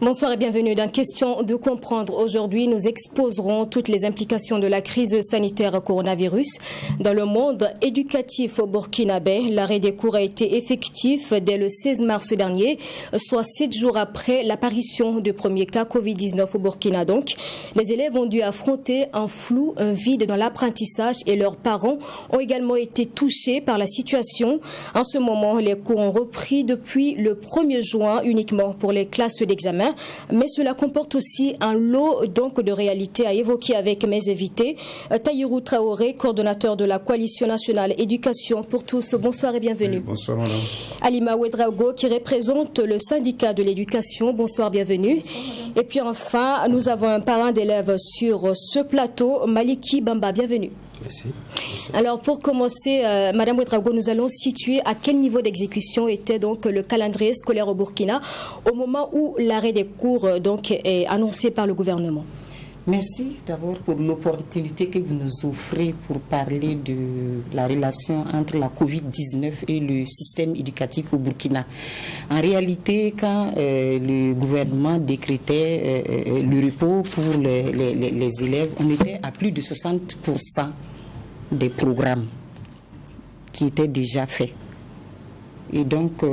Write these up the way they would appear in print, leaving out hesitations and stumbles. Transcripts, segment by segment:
Bonsoir et bienvenue dans Question de comprendre. Aujourd'hui, nous exposerons toutes les implications de la crise sanitaire coronavirus. Dans le monde éducatif au Burkinabé, l'arrêt des cours a été effectif dès le 16 mars dernier, soit 7 jours après l'apparition du premier cas Covid-19 au Burkina. Donc, les élèves ont dû affronter un flou, un vide dans l'apprentissage et leurs parents ont également été touchés par la situation. En ce moment, les cours ont repris depuis le 1er juin uniquement pour les classes d'examen. Mais cela comporte aussi un lot donc de réalités à évoquer avec mes invités. Tahirou Traoré, coordonnateur de la Coalition nationale éducation pour tous. Bonsoir et bienvenue. Oui, bonsoir madame. Alima Ouedraogo qui représente le syndicat de l'éducation. Bonsoir, bienvenue. Bonsoir, et puis enfin, nous avons un parent d'élèves sur ce plateau, Maliki Bamba. Bienvenue. Merci. Alors pour commencer, Madame Ouedraogo, nous allons situer à quel niveau d'exécution était donc le calendrier scolaire au Burkina au moment où l'arrêt des cours donc est annoncé par le gouvernement. Merci d'abord pour l'opportunité que vous nous offrez pour parler de la relation entre la Covid-19 et le système éducatif au Burkina. En réalité, quand le gouvernement décrétait le repos pour les élèves, on était à plus de 60% des programmes qui étaient déjà faits. Et donc,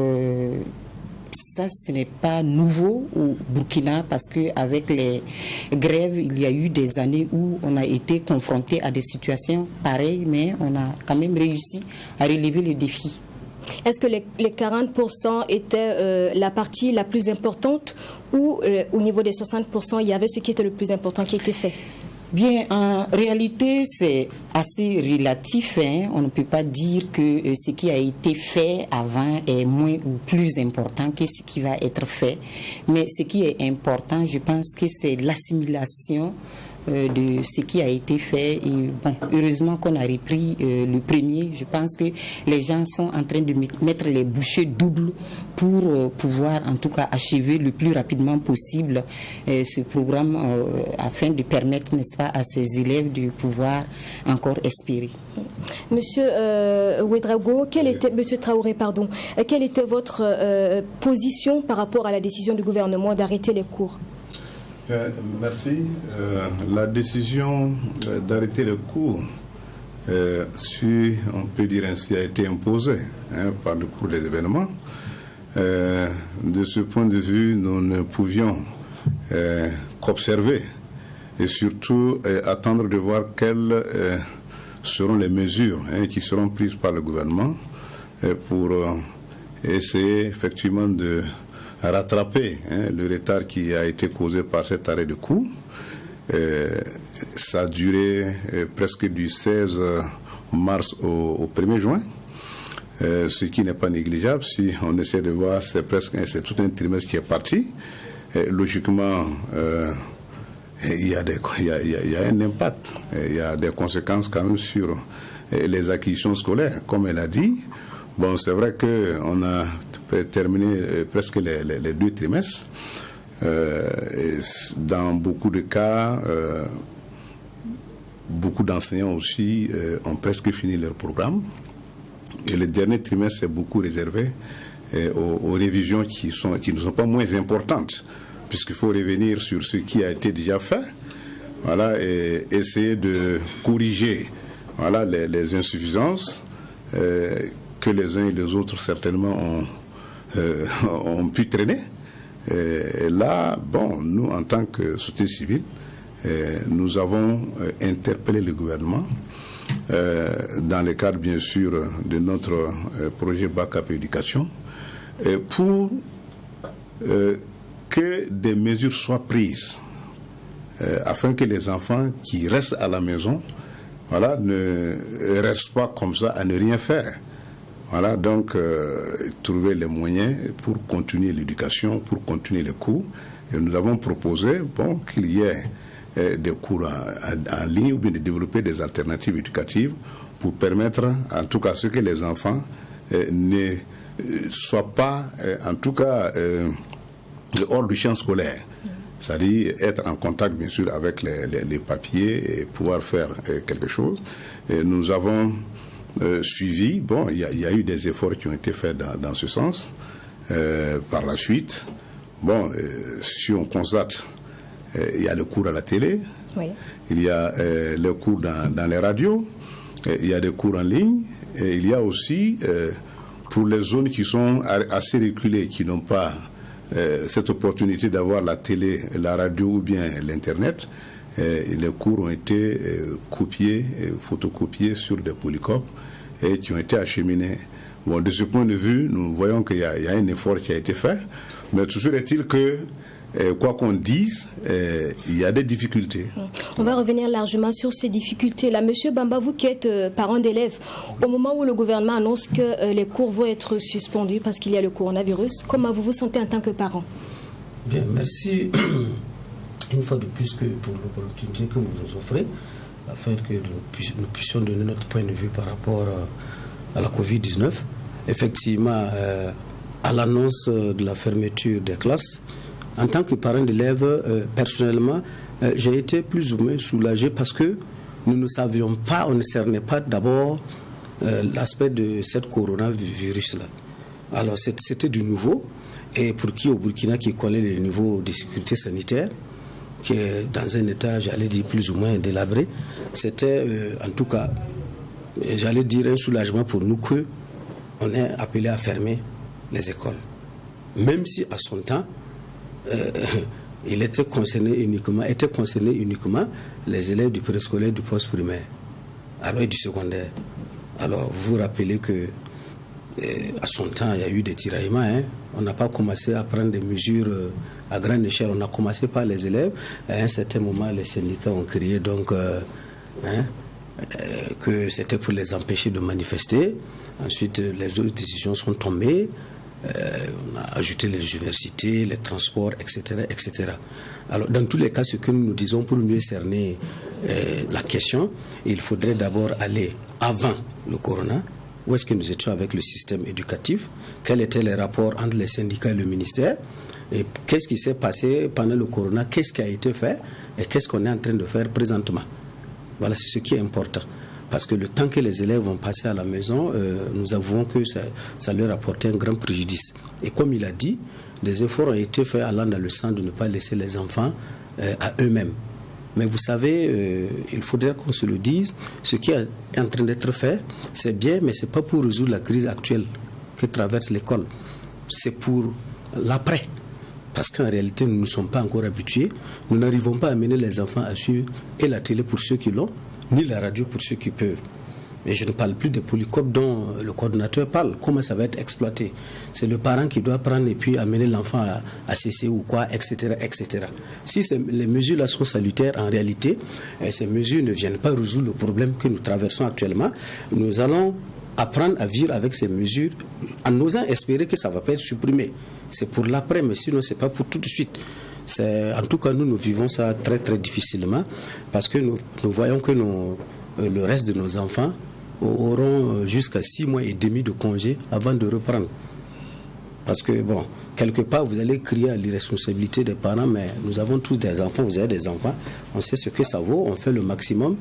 ça, ce n'est pas nouveau au Burkina parce qu'avec les grèves, il y a eu des années où on a été confronté à des situations pareilles, mais on a quand même réussi à relever les défis. Est-ce que les 40% étaient la partie la plus importante ou au niveau des 60%, il y avait ce qui était le plus important qui était fait ? Bien, en réalité, c'est assez relatif. On ne peut pas dire que ce qui a été fait avant est moins ou plus important que ce qui va être fait. Mais ce qui est important, je pense que c'est l'assimilation de ce qui a été fait. Et bon, heureusement qu'on a repris le premier. Je pense que les gens sont en train de mettre les bouchées doubles pour pouvoir en tout cas achever le plus rapidement possible ce programme afin de permettre, n'est-ce pas, à ces élèves de pouvoir encore espérer. Monsieur Ouedraogo, Monsieur Traoré, pardon, quelle était votre position par rapport à la décision du gouvernement d'arrêter les cours ? Merci. La décision d'arrêter le cours, on peut dire ainsi, a été imposée par le cours des événements. De ce point de vue, nous ne pouvions qu'observer et surtout attendre de voir quelles seront les mesures qui seront prises par le gouvernement pour essayer effectivement de rattraper le retard qui a été causé par cet arrêt de cours. Ça a duré presque du 16 mars au 1er juin, ce qui n'est pas négligeable. Si on essaie de voir, c'est tout un trimestre qui est parti. Logiquement, il y a un impact, il y a des conséquences quand même sur les acquisitions scolaires, comme elle a dit. Bon, c'est vrai qu'on a terminé presque les 2 trimestres. Dans beaucoup de cas, beaucoup d'enseignants aussi ont presque fini leur programme. Et le dernier trimestre est beaucoup réservé aux révisions qui ne sont pas moins importantes, puisqu'il faut revenir sur ce qui a été déjà fait, voilà, et essayer de corriger, voilà, les insuffisances que les uns et les autres certainement ont pu traîner. Et là, bon, nous, en tant que société civile, nous avons interpellé le gouvernement dans le cadre, bien sûr, de notre projet Backup Éducation pour que des mesures soient prises afin que les enfants qui restent à la maison, voilà, ne restent pas comme ça à ne rien faire. Voilà, donc trouver les moyens pour continuer l'éducation, pour continuer les cours. Et nous avons proposé qu'il y ait des cours en ligne ou bien de développer des alternatives éducatives pour permettre en tout cas à ce que les enfants ne soient pas en tout cas hors du champ scolaire. C'est-à-dire être en contact bien sûr avec les papiers et pouvoir faire quelque chose. Et nous avons suivi, il y a eu des efforts qui ont été faits dans ce sens. Par la suite, bon, si on constate, il y a le cours à la télé, oui. Il y a les cours dans les radios, il y a des cours en ligne, et il y a aussi, pour les zones qui sont assez reculées, qui n'ont pas cette opportunité d'avoir la télé, la radio ou bien l'Internet, les cours ont été copiés, photocopiés sur des polycopes et qui ont été acheminés. Bon, de ce point de vue, nous voyons qu'il y a un effort qui a été fait, mais toujours est-il que quoi qu'on dise, il y a des difficultés. On va revenir largement sur ces difficultés-là. Monsieur Bamba, vous qui êtes parent d'élèves, au moment où le gouvernement annonce que les cours vont être suspendus parce qu'il y a le coronavirus, comment vous vous sentez en tant que parent? Bien, merci une fois de plus pour l'opportunité que vous nous offrez, afin que nous puissions donner notre point de vue par rapport à la Covid-19. Effectivement, à l'annonce de la fermeture des classes, en tant que parent d'élève, personnellement, j'ai été plus ou moins soulagé parce que nous ne savions pas, on ne cernait pas d'abord l'aspect de cette coronavirus-là. Alors c'était du nouveau, et pour qui au Burkina qui connaît les niveaux de sécurité sanitaire, qui est dans un état, j'allais dire, plus ou moins délabré, c'était en tout cas, j'allais dire, un soulagement pour nous qu'on est appelé à fermer les écoles. Même si à son temps, il était concerné uniquement les élèves du préscolaire, du post-primaire, alors du secondaire. Alors vous vous rappelez que à son temps il y a eu des tiraillements, hein. On n'a pas commencé à prendre des mesures à grande échelle, on a commencé par les élèves. À un certain moment les syndicats ont crié donc que c'était pour les empêcher de manifester. Ensuite les autres décisions sont tombées. On a ajouté les universités, les transports, etc., etc. Alors, dans tous les cas, ce que nous disons pour mieux cerner la question, il faudrait d'abord aller avant le corona. Où est-ce que nous étions avec le système éducatif? Quels étaient les rapports entre les syndicats et le ministère? Et qu'est-ce qui s'est passé pendant le corona? Qu'est-ce qui a été fait? Et qu'est-ce qu'on est en train de faire présentement? Voilà, c'est ce qui est important. Parce que le temps que les élèves vont passer à la maison, nous avouons que ça leur apportait un grand préjudice. Et comme il a dit, des efforts ont été faits allant dans le sens de ne pas laisser les enfants à eux-mêmes. Mais vous savez, il faudrait qu'on se le dise, ce qui est en train d'être fait, c'est bien, mais ce n'est pas pour résoudre la crise actuelle que traverse l'école. C'est pour l'après. Parce qu'en réalité, nous ne sommes pas encore habitués. Nous n'arrivons pas à amener les enfants à suivre et la télé pour ceux qui l'ont, ni la radio pour ceux qui peuvent. Et je ne parle plus des polycopes dont le coordonnateur parle. Comment ça va être exploité? C'est le parent qui doit prendre et puis amener l'enfant à cesser ou quoi, etc., etc. Si les mesures-là sont salutaires, en réalité, ces mesures ne viennent pas résoudre le problème que nous traversons actuellement. Nous allons apprendre à vivre avec ces mesures en osant espérer que ça ne va pas être supprimé. C'est pour l'après, mais sinon, ce n'est pas pour tout de suite. En tout cas, nous vivons ça très, très difficilement parce que nous voyons que le reste de nos enfants auront jusqu'à 6 mois et demi de congé avant de reprendre. Parce que, bon, quelque part, vous allez crier à l'irresponsabilité des parents, mais nous avons tous des enfants, vous avez des enfants, on sait ce que ça vaut, on fait le maximum.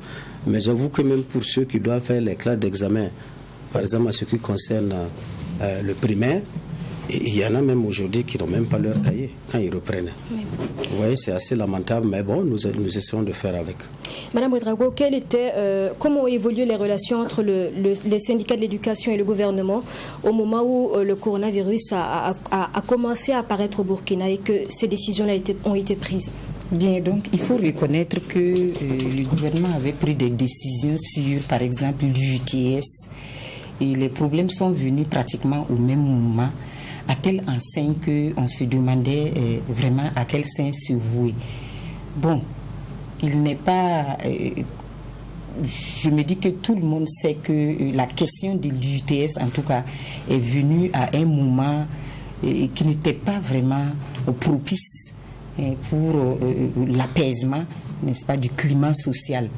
Mais j'avoue que même pour ceux qui doivent faire les classes d'examen, par exemple, en ce qui concerne le primaire, il y en a même aujourd'hui qui n'ont même pas leur cahier quand ils reprennent. Oui. Vous voyez, c'est assez lamentable, mais bon, nous essayons de faire avec. Madame Ouedraogo, comment ont évolué les relations entre les syndicats de l'éducation et le gouvernement au moment où le coronavirus a commencé à apparaître au Burkina et que ces décisions-là ont été prises? Bien, donc il faut reconnaître que le gouvernement avait pris des décisions sur, par exemple, l'UTS, et les problèmes sont venus pratiquement au même moment, à telle enseigne qu'on se demandait vraiment à quel sein se vouer. Bon, il n'est pas... je me dis que tout le monde sait que la question de l'UTS, en tout cas, est venue à un moment qui n'était pas vraiment propice pour l'apaisement, n'est-ce pas, du climat social.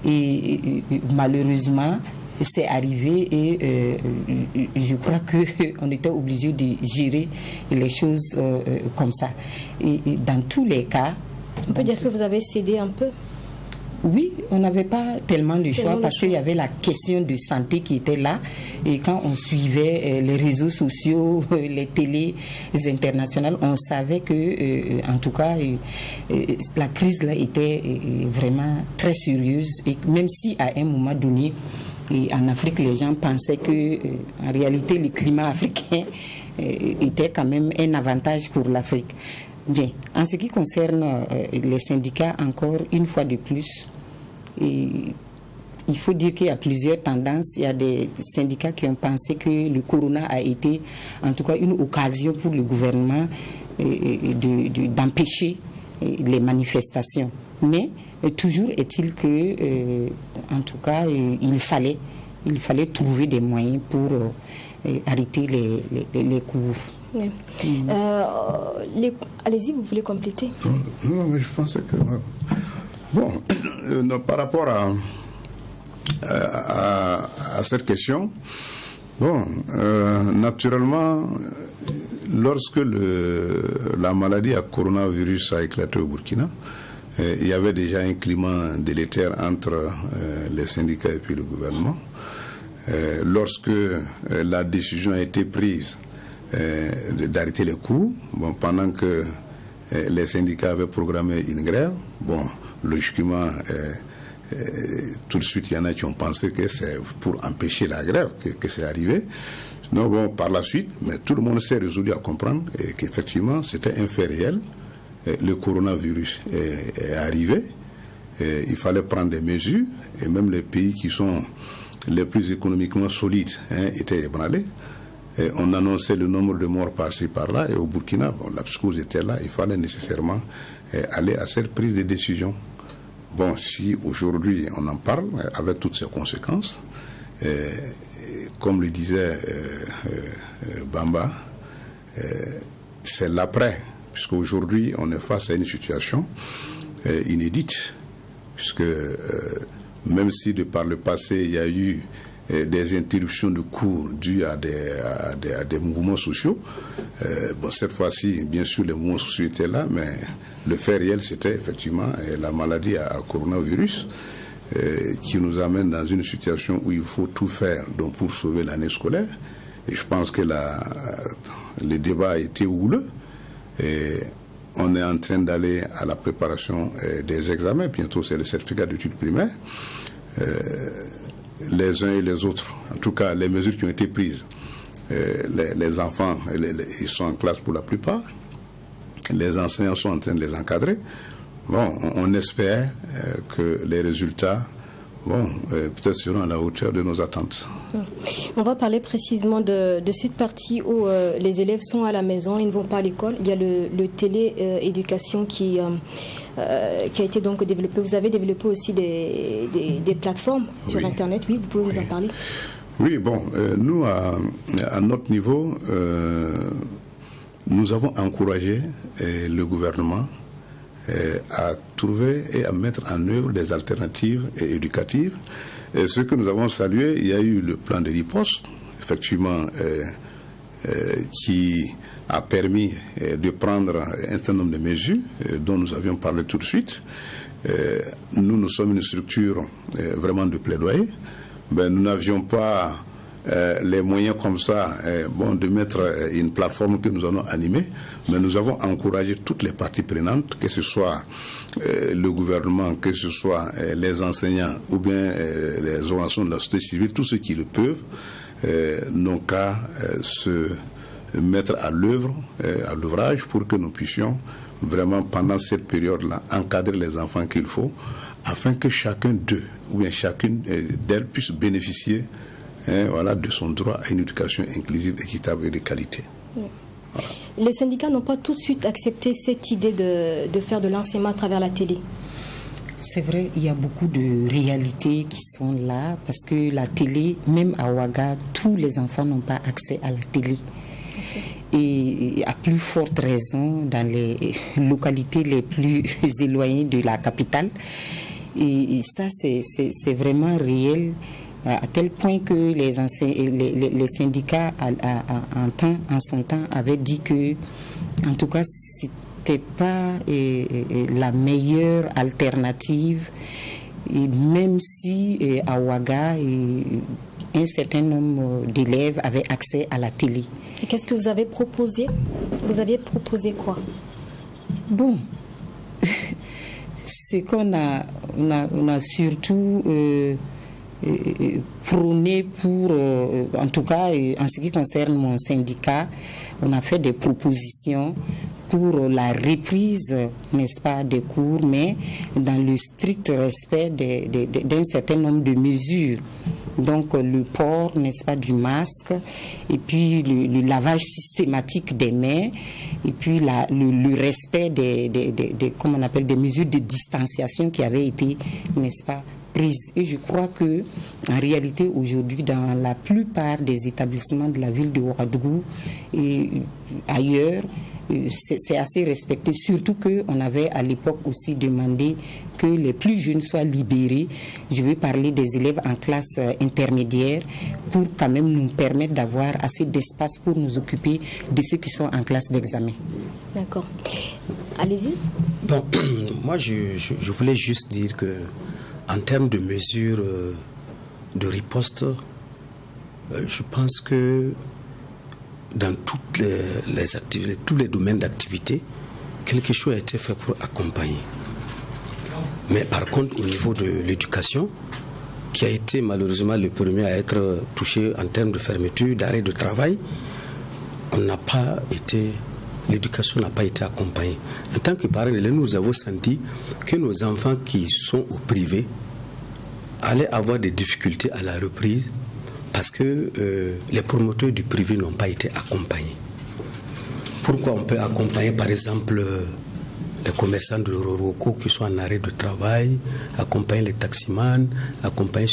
Et malheureusement, c'est arrivé et je crois qu'on était obligé de gérer les choses comme ça. Et dans tous les cas... On peut dire que vous avez cédé un peu? Oui, on n'avait pas tellement le choix parce qu'il y avait la question de santé qui était là. Et quand on suivait les réseaux sociaux, les télés internationales, on savait que, en tout cas, la crise là était vraiment très sérieuse. Et même si à un moment donné, en Afrique, les gens pensaient que, en réalité, le climat africain était quand même un avantage pour l'Afrique. Bien, en ce qui concerne les syndicats, encore une fois de plus, il faut dire qu'il y a plusieurs tendances. Il y a des syndicats qui ont pensé que le corona a été en tout cas une occasion pour le gouvernement d'empêcher les manifestations. Mais toujours est-il que, en tout cas, il fallait trouver des moyens pour arrêter les cours. Oui. Allez-y, vous voulez compléter? Non, mais je pensais que... Bon, par rapport à cette question, bon, naturellement, lorsque la maladie à coronavirus a éclaté au Burkina, il y avait déjà un climat délétère entre les syndicats et puis le gouvernement. Lorsque la décision a été prise d'arrêter les cours, bon, pendant que les syndicats avaient programmé une grève, bon, logiquement, tout de suite, il y en a qui ont pensé que c'est pour empêcher la grève que c'est arrivé. Non, bon, par la suite, mais tout le monde s'est résolu à comprendre qu'effectivement, c'était un fait réel. Le coronavirus est arrivé. Il fallait prendre des mesures, et même les pays qui sont les plus économiquement solides étaient ébranlés. Et on annonçait le nombre de morts par-ci, par-là, et au Burkina, bon, la psychose était là, il fallait nécessairement aller à cette prise de décision. Bon, si aujourd'hui on en parle, avec toutes ses conséquences, comme le disait Bamba, c'est l'après, puisqu'aujourd'hui on est face à une situation inédite, puisque même si de par le passé il y a eu des interruptions de cours dues à des mouvements sociaux. Bon, cette fois-ci, bien sûr, les mouvements sociaux étaient là, mais le fait réel, c'était effectivement la maladie à coronavirus qui nous amène dans une situation où il faut tout faire donc, pour sauver l'année scolaire. Et je pense que le débat a été houleux. Et on est en train d'aller à la préparation des examens. Bientôt, c'est le certificat d'études primaires. Les uns et les autres, en tout cas les mesures qui ont été prises, les enfants ils sont en classe pour la plupart, les enseignants sont en train de les encadrer. Bon, on espère que les résultats peut-être seront à la hauteur de nos attentes. On va parler précisément de cette partie où les élèves sont à la maison, ils ne vont pas à l'école. Il y a le télé-éducation qui a été donc développé. Vous avez développé aussi des plateformes sur Internet, oui, vous pouvez nous en parler? Oui, bon, nous, à notre niveau, nous avons encouragé le gouvernement à trouver et à mettre en œuvre des alternatives éducatives. Et ce que nous avons salué, il y a eu le plan de riposte, effectivement, qui a permis de prendre un certain nombre de mesures dont nous avions parlé tout de suite. Nous sommes une structure vraiment de plaidoyer. Ben, nous n'avions pas les moyens comme ça de mettre une plateforme que nous allons animer, mais nous avons encouragé toutes les parties prenantes, que ce soit le gouvernement, que ce soit les enseignants ou bien les organisations de la société civile, tous ceux qui le peuvent, n'ont qu'à se mettre à l'œuvre, à l'ouvrage, pour que nous puissions vraiment pendant cette période-là encadrer les enfants qu'il faut, afin que chacun d'eux ou bien chacune d'elles puisse bénéficier de son droit à une éducation inclusive, équitable et de qualité. Oui. Voilà. Les syndicats n'ont pas tout de suite accepté cette idée de faire de l'enseignement à travers la télé. C'est vrai, il y a beaucoup de réalités qui sont là, parce que la télé, même à Ouaga, tous les enfants n'ont pas accès à la télé. Et à plus forte raison dans les localités les plus éloignées de la capitale. Et ça, c'est vraiment réel, à tel point que les syndicats, en son temps, avaient dit que, en tout cas, c'était pas la meilleure alternative Et même si à Ouaga, un certain nombre d'élèves avaient accès à la télé. Et qu'est-ce que vous avez proposé? Vous aviez proposé quoi? Bon, c'est qu'on a surtout prôné pour, en tout cas en ce qui concerne mon syndicat, on a fait des propositions pour la reprise, n'est-ce pas, des cours, mais dans le strict respect d'un certain nombre de mesures. Donc le port, n'est-ce pas, du masque, et puis le lavage systématique des mains, et puis le respect comment on appelle, des mesures de distanciation qui avaient été, n'est-ce pas, prises. Et je crois que en réalité aujourd'hui, dans la plupart des établissements de la ville de Ouagadougou et ailleurs, c'est assez respecté, surtout qu'on avait à l'époque aussi demandé que les plus jeunes soient libérés. Je veux parler des élèves en classe intermédiaire pour quand même nous permettre d'avoir assez d'espace pour nous occuper de ceux qui sont en classe d'examen. D'accord. Allez-y. Bon, moi je voulais juste dire que en termes de mesures de riposte, je pense que dans toutes les activités, tous les domaines d'activité, quelque chose a été fait pour accompagner. Mais par contre, au niveau de l'éducation, qui a été malheureusement le premier à être touché en termes de fermeture, d'arrêt de travail, l'éducation n'a pas été accompagnée. En tant que parents, nous avons senti que nos enfants qui sont au privé allaient avoir des difficultés à la reprise parce que les promoteurs du privé n'ont pas été accompagnés. Pourquoi on peut accompagner par exemple les commerçants de Roroko qui sont en arrêt de travail, accompagner les taximans, accompagner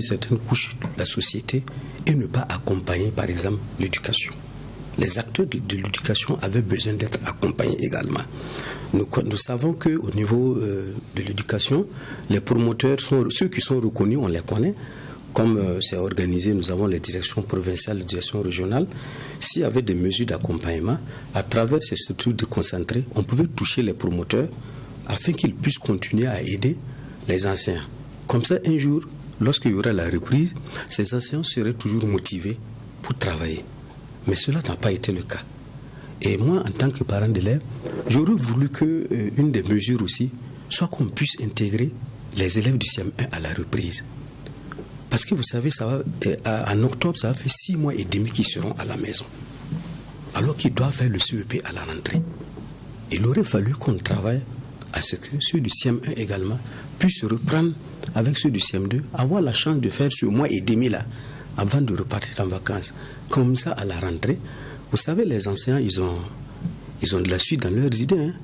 certaines couches de la société et ne pas accompagner par exemple l'éducation. Les acteurs de l'éducation avaient besoin d'être accompagnés également. Nous savons qu'au niveau de l'éducation, les promoteurs, ceux qui sont reconnus, on les connaît. Comme c'est organisé, nous avons les directions provinciales, les directions régionales. S'il y avait des mesures d'accompagnement, à travers ces structures déconcentrées, on pouvait toucher les promoteurs afin qu'ils puissent continuer à aider les enseignants. Comme ça, un jour, lorsqu'il y aura la reprise, ces enseignants seraient toujours motivés pour travailler. Mais cela n'a pas été le cas. Et moi, en tant que parent d'élèves, j'aurais voulu qu'une des mesures aussi soit qu'on puisse intégrer les élèves du CM1 à la reprise. Parce que vous savez, en octobre, ça va faire 6 mois et demi qu'ils seront à la maison. Alors qu'ils doivent faire le CEP à la rentrée. Il aurait fallu qu'on travaille à ce que ceux du CM1 également puissent reprendre avec ceux du CM2, avoir la chance de faire ce mois et demi-là avant de repartir en vacances. Comme ça, à la rentrée, vous savez, les enseignants, ils ont de la suite dans leurs idées. Hein.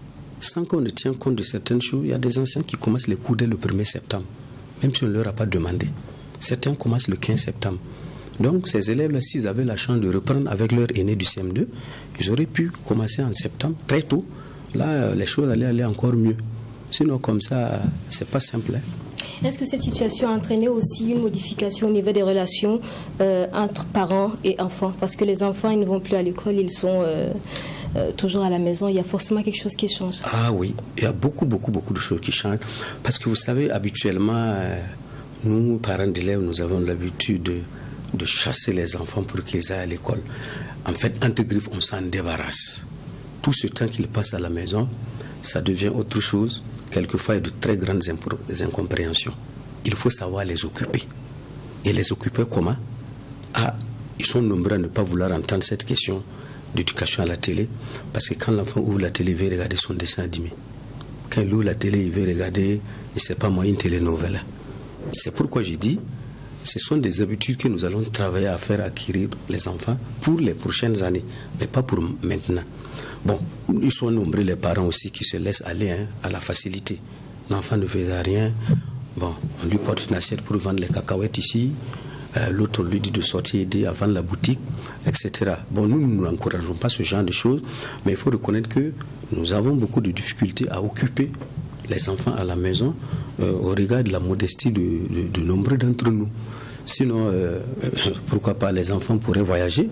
Sans qu'on ne tienne compte de certaines choses, il y a des enseignants qui commencent les cours dès le 1er septembre, même si on ne leur a pas demandé. Certains commencent le 15 septembre. Donc, ces élèves-là, s'ils avaient la chance de reprendre avec leur aîné du CM2, ils auraient pu commencer en septembre, très tôt. Là, les choses allaient aller encore mieux. Sinon, comme ça, c'est pas simple. Hein. Est-ce que cette situation a entraîné aussi une modification au niveau des relations entre parents et enfants? Parce que les enfants, ils ne vont plus à l'école, ils sont toujours à la maison. Il y a forcément quelque chose qui change. Ah oui, il y a beaucoup de choses qui changent. Parce que vous savez, habituellement, nous, parents d'élèves, nous avons l'habitude de chasser les enfants pour qu'ils aillent à l'école. En fait, entre griffes, on s'en débarrasse. Tout ce temps qu'ils passent à la maison, ça devient autre chose. Quelquefois, il y a de très grandes incompréhensions. Il faut savoir les occuper. Et les occuper comment? Ils sont nombreux à ne pas vouloir entendre cette question d'éducation à la télé, parce que quand l'enfant ouvre la télé, il veut regarder son dessin animé. Quand il ouvre la télé, il veut regarder, je ne sais pas moi, une télénovela. C'est pourquoi je dis, ce sont des habitudes que nous allons travailler à faire acquérir les enfants pour les prochaines années, mais pas pour maintenant. Bon, ils sont nombreux les parents aussi qui se laissent aller à la facilité. L'enfant ne faisait rien. Bon, on lui porte une assiette pour vendre les cacahuètes ici. L'autre, on lui dit de sortir aider à vendre la boutique, etc. Bon, nous n'encourageons pas ce genre de choses, mais il faut reconnaître que nous avons beaucoup de difficultés à occuper les enfants à la maison au regard de la modestie de nombreux d'entre nous. Sinon, pourquoi pas, les enfants pourraient voyager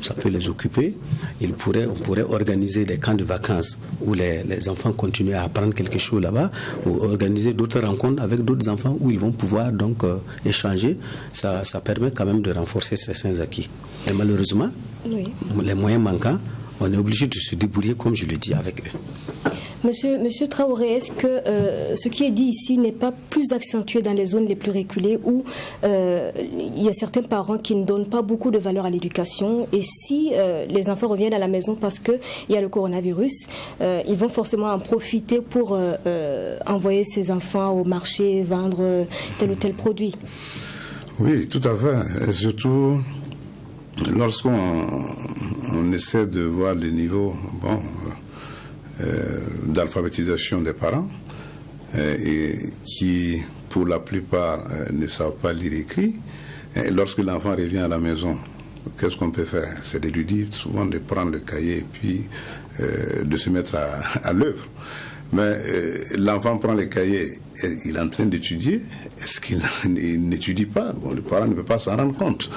ça peut les occuper. On pourrait organiser des camps de vacances où les enfants continuent à apprendre quelque chose là-bas, ou organiser d'autres rencontres avec d'autres enfants où ils vont pouvoir donc échanger. Ça permet quand même de renforcer certains acquis. Et malheureusement, les moyens manquants, on est obligé de se débrouiller, comme je le dis, avec eux. Monsieur Traoré, est-ce que ce qui est dit ici n'est pas plus accentué dans les zones les plus reculées où il y a certains parents qui ne donnent pas beaucoup de valeur à l'éducation, et si les enfants reviennent à la maison parce qu'il y a le coronavirus, ils vont forcément en profiter pour envoyer ces enfants au marché, vendre tel ou tel produit? Oui, tout à fait. Et surtout, lorsqu'on essaie de voir le niveau d'alphabétisation des parents, et qui, pour la plupart, ne savent pas lire et écrire, et lorsque l'enfant revient à la maison, qu'est-ce qu'on peut faire? C'est de lui dire souvent de prendre le cahier et puis de se mettre à l'œuvre. Mais l'enfant prend le cahier et il est en train d'étudier. Est-ce qu'il n'étudie pas? Bon, le parent ne peut pas s'en rendre compte.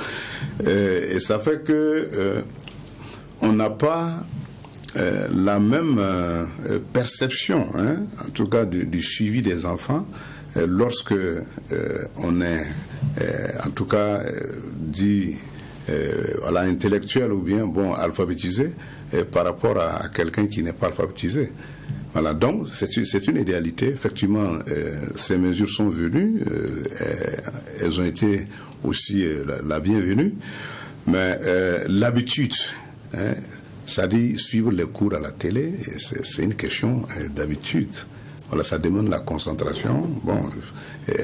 Et ça fait que on n'a pas la même perception, en tout cas du suivi des enfants, lorsque on est, en tout cas, dit intellectuel ou bien alphabétisé, par rapport à quelqu'un qui n'est pas alphabétisé. Voilà, donc c'est une idéalité. Effectivement, ces mesures sont venues, elles ont été aussi la bienvenue, mais l'habitude, ça dit suivre les cours à la télé, c'est une question d'habitude. Voilà, ça demande la concentration. Bon,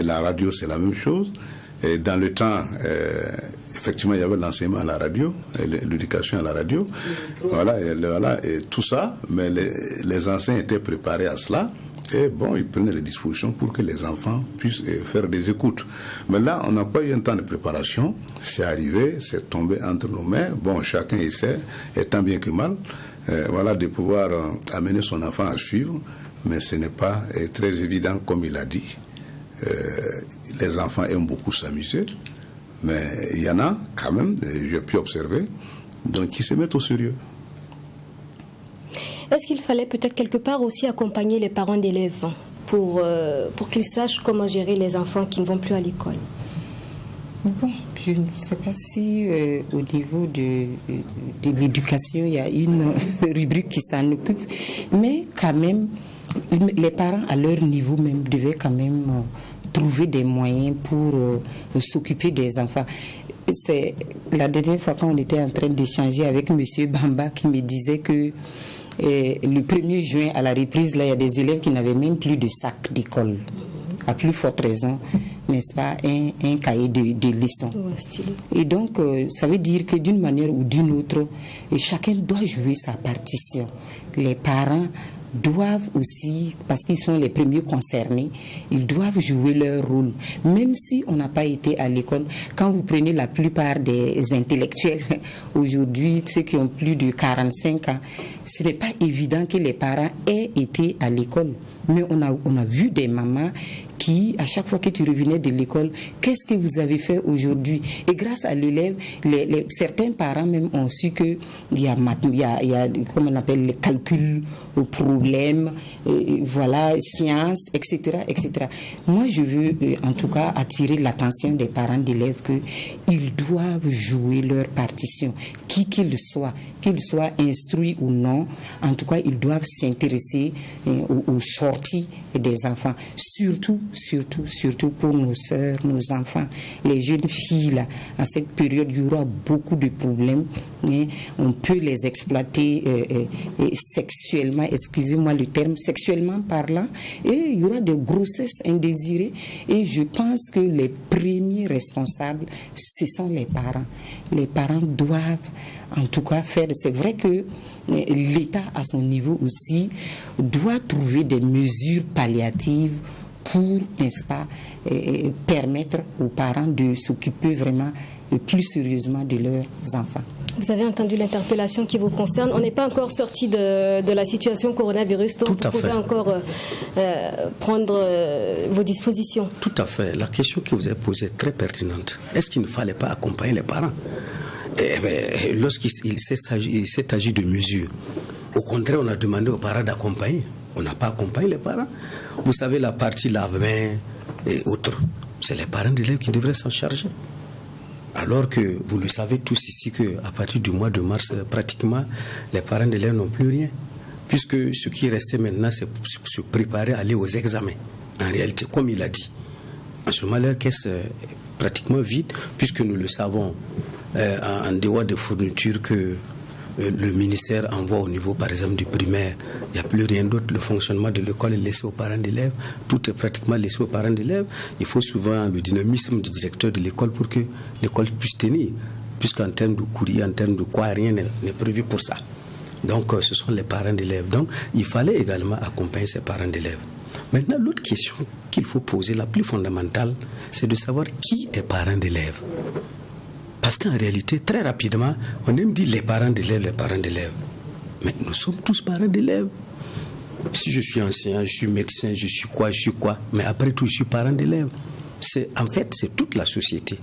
la radio, c'est la même chose. Et dans le temps, effectivement, il y avait l'enseignement à la radio, l'éducation à la radio. Voilà, et tout ça, mais les enseignants étaient préparés à cela. Et ils prenaient les dispositions pour que les enfants puissent faire des écoutes. Mais là, on n'a pas eu un temps de préparation. C'est arrivé, c'est tombé entre nos mains. Chacun essaie, et tant bien que mal, de pouvoir amener son enfant à suivre. Mais ce n'est pas très évident, comme il a dit. Les enfants aiment beaucoup s'amuser. Mais il y en a, quand même, j'ai pu observer, donc qui se mettent au sérieux. Est-ce qu'il fallait peut-être quelque part aussi accompagner les parents d'élèves pour qu'ils sachent comment gérer les enfants qui ne vont plus à l'école? Je ne sais pas si au niveau de l'éducation, il y a une rubrique qui s'en occupe, mais quand même, les parents à leur niveau même devaient quand même trouver des moyens pour s'occuper des enfants. C'est la dernière fois quand on était en train d'échanger avec M. Bamba qui me disait que le 1er juin à la reprise, là, il y a des élèves qui n'avaient même plus de sac d'école. À plus forte raison, n'est-ce pas, un cahier de leçons. Et donc, ça veut dire que d'une manière ou d'une autre, chacun doit jouer sa partition. Les parents doivent aussi, parce qu'ils sont les premiers concernés, ils doivent jouer leur rôle. Même si on n'a pas été à l'école, quand vous prenez la plupart des intellectuels, aujourd'hui, ceux qui ont plus de 45 ans, ce n'est pas évident que les parents aient été à l'école. Mais on a vu des mamans qui, à chaque fois que tu revenais de l'école, qu'est-ce que vous avez fait aujourd'hui? Et grâce à l'élève, certains parents même ont su qu'il y a, comment on appelle, les calculs, problèmes, sciences, etc., etc. Moi, je veux en tout cas attirer l'attention des parents d'élèves qu'ils doivent jouer leur partition, qui qu'ils soient instruits ou non. En tout cas, ils doivent s'intéresser aux sorties des enfants, surtout pour nos sœurs, nos enfants, les jeunes filles là. À cette période, il y aura beaucoup de problèmes. On peut les exploiter sexuellement, excusez-moi le terme, sexuellement parlant, et il y aura des grossesses indésirées. Et je pense que les premiers responsables, ce sont les parents. Les parents doivent en tout cas faire. C'est vrai que l'État, à son niveau aussi, doit trouver des mesures palliatives pour, n'est-ce pas, permettre aux parents de s'occuper vraiment plus sérieusement de leurs enfants. Vous avez entendu l'interpellation qui vous concerne. On n'est pas encore sorti de la situation coronavirus, donc vous pouvez encore prendre vos dispositions. Tout à fait. La question que vous avez posée est très pertinente. Est-ce qu'il ne fallait pas accompagner les parents? lorsqu'il s'est agi de mesures, au contraire, on a demandé aux parents d'accompagner. On n'a pas accompagné les parents. Vous savez, la partie lave-main et autres, c'est les parents d'élèves qui devraient s'en charger. Alors que vous le savez tous ici qu'à partir du mois de mars, pratiquement, les parents d'élèves n'ont plus rien. Puisque ce qui restait maintenant, c'est se préparer à aller aux examens. En réalité, comme il a dit, en ce moment, leur caisse est pratiquement vide, puisque nous le savons, en dehors des fournitures que le ministère envoie au niveau, par exemple, du primaire, il n'y a plus rien d'autre. Le fonctionnement de l'école est laissé aux parents d'élèves. Tout est pratiquement laissé aux parents d'élèves. Il faut souvent le dynamisme du directeur de l'école pour que l'école puisse tenir. Puisqu'en termes de courrier, en termes de quoi, rien n'est prévu pour ça. Donc, ce sont les parents d'élèves. Donc, il fallait également accompagner ces parents d'élèves. Maintenant, l'autre question qu'il faut poser, la plus fondamentale, c'est de savoir qui est parent d'élèves. Parce qu'en réalité, très rapidement, on aime dire les parents d'élèves. Mais nous sommes tous parents d'élèves. Si je suis enseignant, je suis médecin, je suis quoi. Mais après tout, je suis parent d'élèves. En fait, c'est toute la société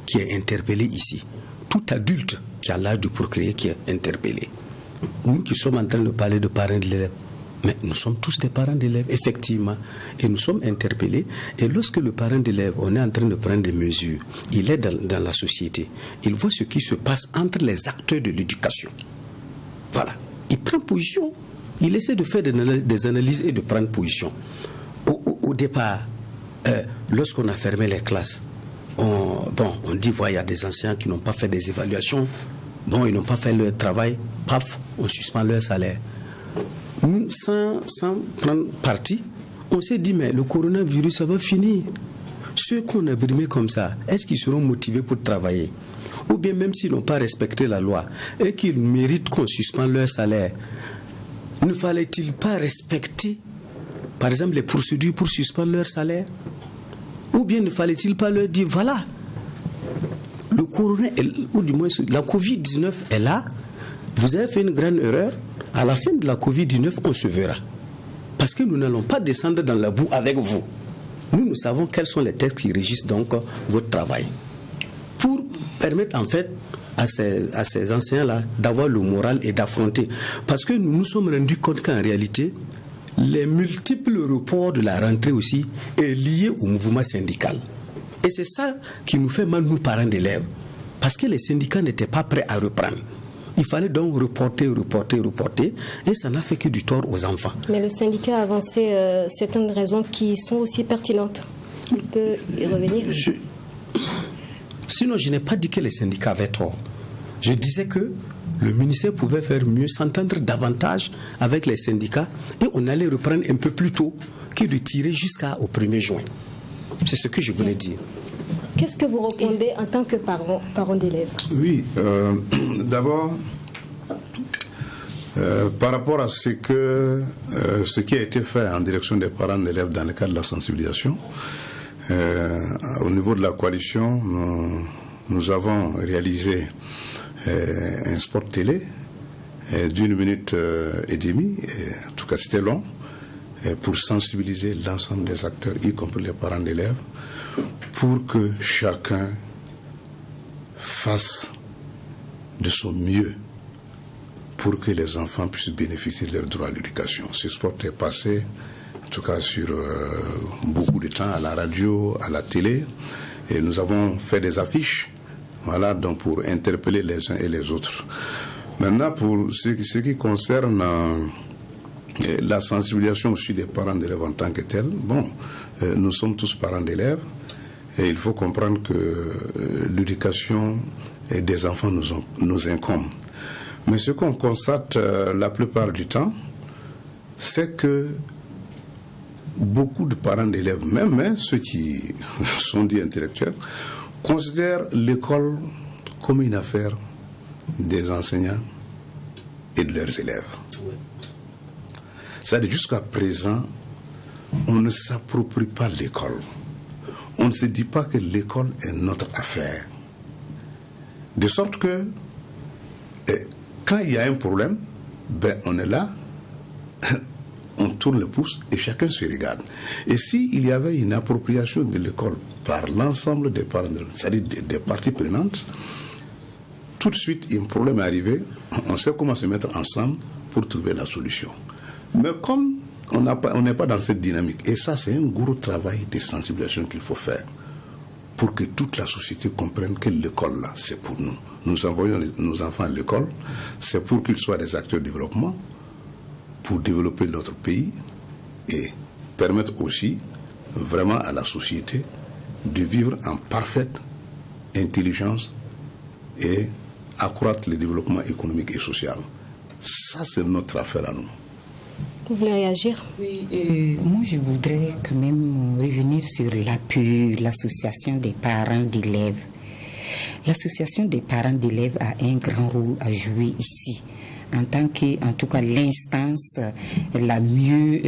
qui est interpellée ici. Tout adulte qui a l'âge de procréer qui est interpellé. Nous qui sommes en train de parler de parents d'élèves, mais nous sommes tous des parents d'élèves, effectivement. Et nous sommes interpellés. Et lorsque le parent d'élève, on est en train de prendre des mesures, il est dans la société. Il voit ce qui se passe entre les acteurs de l'éducation. Voilà. Il prend position. Il essaie de faire des analyses et de prendre position. Au départ, lorsqu'on a fermé les classes, on dit, voilà, il y a des enseignants qui n'ont pas fait des évaluations. Bon, ils n'ont pas fait leur travail. Paf, on suspend leur salaire. Nous, sans prendre parti, on s'est dit, mais le coronavirus, ça va finir. Ceux qu'on a brimés comme ça, est-ce qu'ils seront motivés pour travailler? Ou bien même s'ils n'ont pas respecté la loi et qu'ils méritent qu'on suspende leur salaire, ne fallait-il pas respecter, par exemple, les procédures pour suspendre leur salaire? Ou bien ne fallait-il pas leur dire, voilà, le corona, ou du moins la Covid-19 est là, vous avez fait une grande erreur, à la fin de la Covid-19, on se verra. Parce que nous n'allons pas descendre dans la boue avec vous. Nous savons quels sont les textes qui régissent donc votre travail. Pour permettre en fait à ces enseignants-là d'avoir le moral et d'affronter. Parce que nous nous sommes rendus compte qu'en réalité, les multiples reports de la rentrée aussi est lié au mouvement syndical. Et c'est ça qui nous fait mal, nous, parents d'élèves. Parce que les syndicats n'étaient pas prêts à reprendre. Il fallait donc reporter, et ça n'a fait que du tort aux enfants. Mais le syndicat a avancé certaines raisons qui sont aussi pertinentes. On peut y revenir. Sinon, je n'ai pas dit que les syndicats avaient tort. Je disais que le ministère pouvait faire mieux, s'entendre davantage avec les syndicats, et on allait reprendre un peu plus tôt que de tirer jusqu'au 1er juin. C'est ce que je voulais dire. Qu'est-ce que vous répondez en tant que parent d'élèves? Oui, d'abord, par rapport à ce qui a été fait en direction des parents d'élèves dans le cadre de la sensibilisation, au niveau de la coalition, nous avons réalisé un spot télé d'1 minute et demie, en tout cas c'était long, pour sensibiliser l'ensemble des acteurs, y compris les parents d'élèves, pour que chacun fasse de son mieux pour que les enfants puissent bénéficier de leur droit à l'éducation. Ce sport est passé, en tout cas sur beaucoup de temps, à la radio, à la télé, et nous avons fait des affiches, voilà, donc pour interpeller les uns et les autres. Maintenant, pour ce qui concerne la sensibilisation aussi des parents d'élèves en tant que tels, nous sommes tous parents d'élèves, et il faut comprendre que l'éducation des enfants nous incombe. Mais ce qu'on constate la plupart du temps, c'est que beaucoup de parents d'élèves, même ceux qui sont dits intellectuels, considèrent l'école comme une affaire des enseignants et de leurs élèves. C'est-à-dire jusqu'à présent, on ne s'approprie pas l'école. On ne se dit pas que l'école est notre affaire. De sorte que, quand il y a un problème, on est là, on tourne le pouce et chacun se regarde. Et s'il y avait une appropriation de l'école par l'ensemble des parents, c'est-à-dire des parties prenantes, tout de suite, un problème est arrivé, on sait comment se mettre ensemble pour trouver la solution. Mais comme on n'est pas dans cette dynamique, et ça c'est un gros travail de sensibilisation qu'il faut faire, pour que toute la société comprenne que l'école là, c'est pour nous. Nous envoyons nos enfants à l'école, c'est pour qu'ils soient des acteurs de développement, pour développer notre pays et permettre aussi vraiment à la société de vivre en parfaite intelligence et accroître le développement économique et social. Ça, c'est notre affaire à nous. Vous voulez réagir? Oui, moi je voudrais quand même revenir sur l'APE, l'association des parents d'élèves. L'association des parents d'élèves a un grand rôle à jouer ici, en tant que, en tout cas, l'instance la mieux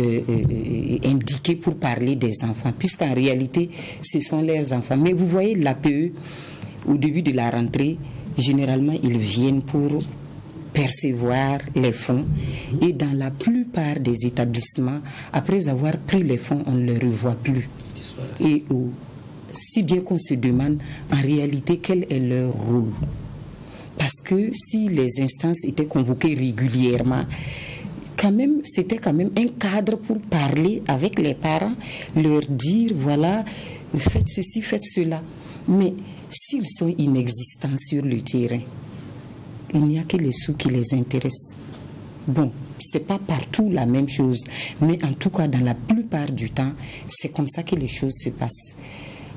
indiquée pour parler des enfants, puisqu'en réalité, ce sont leurs enfants. Mais vous voyez, l'APE, au début de la rentrée, généralement, ils viennent pour percevoir les fonds, et dans la plupart des établissements, après avoir pris les fonds, on ne les revoit plus. Et si bien qu'on se demande en réalité quel est leur rôle. Parce que si les instances étaient convoquées régulièrement, c'était quand même un cadre pour parler avec les parents, leur dire voilà, faites ceci, faites cela. Mais s'ils sont inexistants sur le terrain, il n'y a que les sous qui les intéressent. Bon, c'est pas partout la même chose, mais en tout cas, dans la plupart du temps, c'est comme ça que les choses se passent.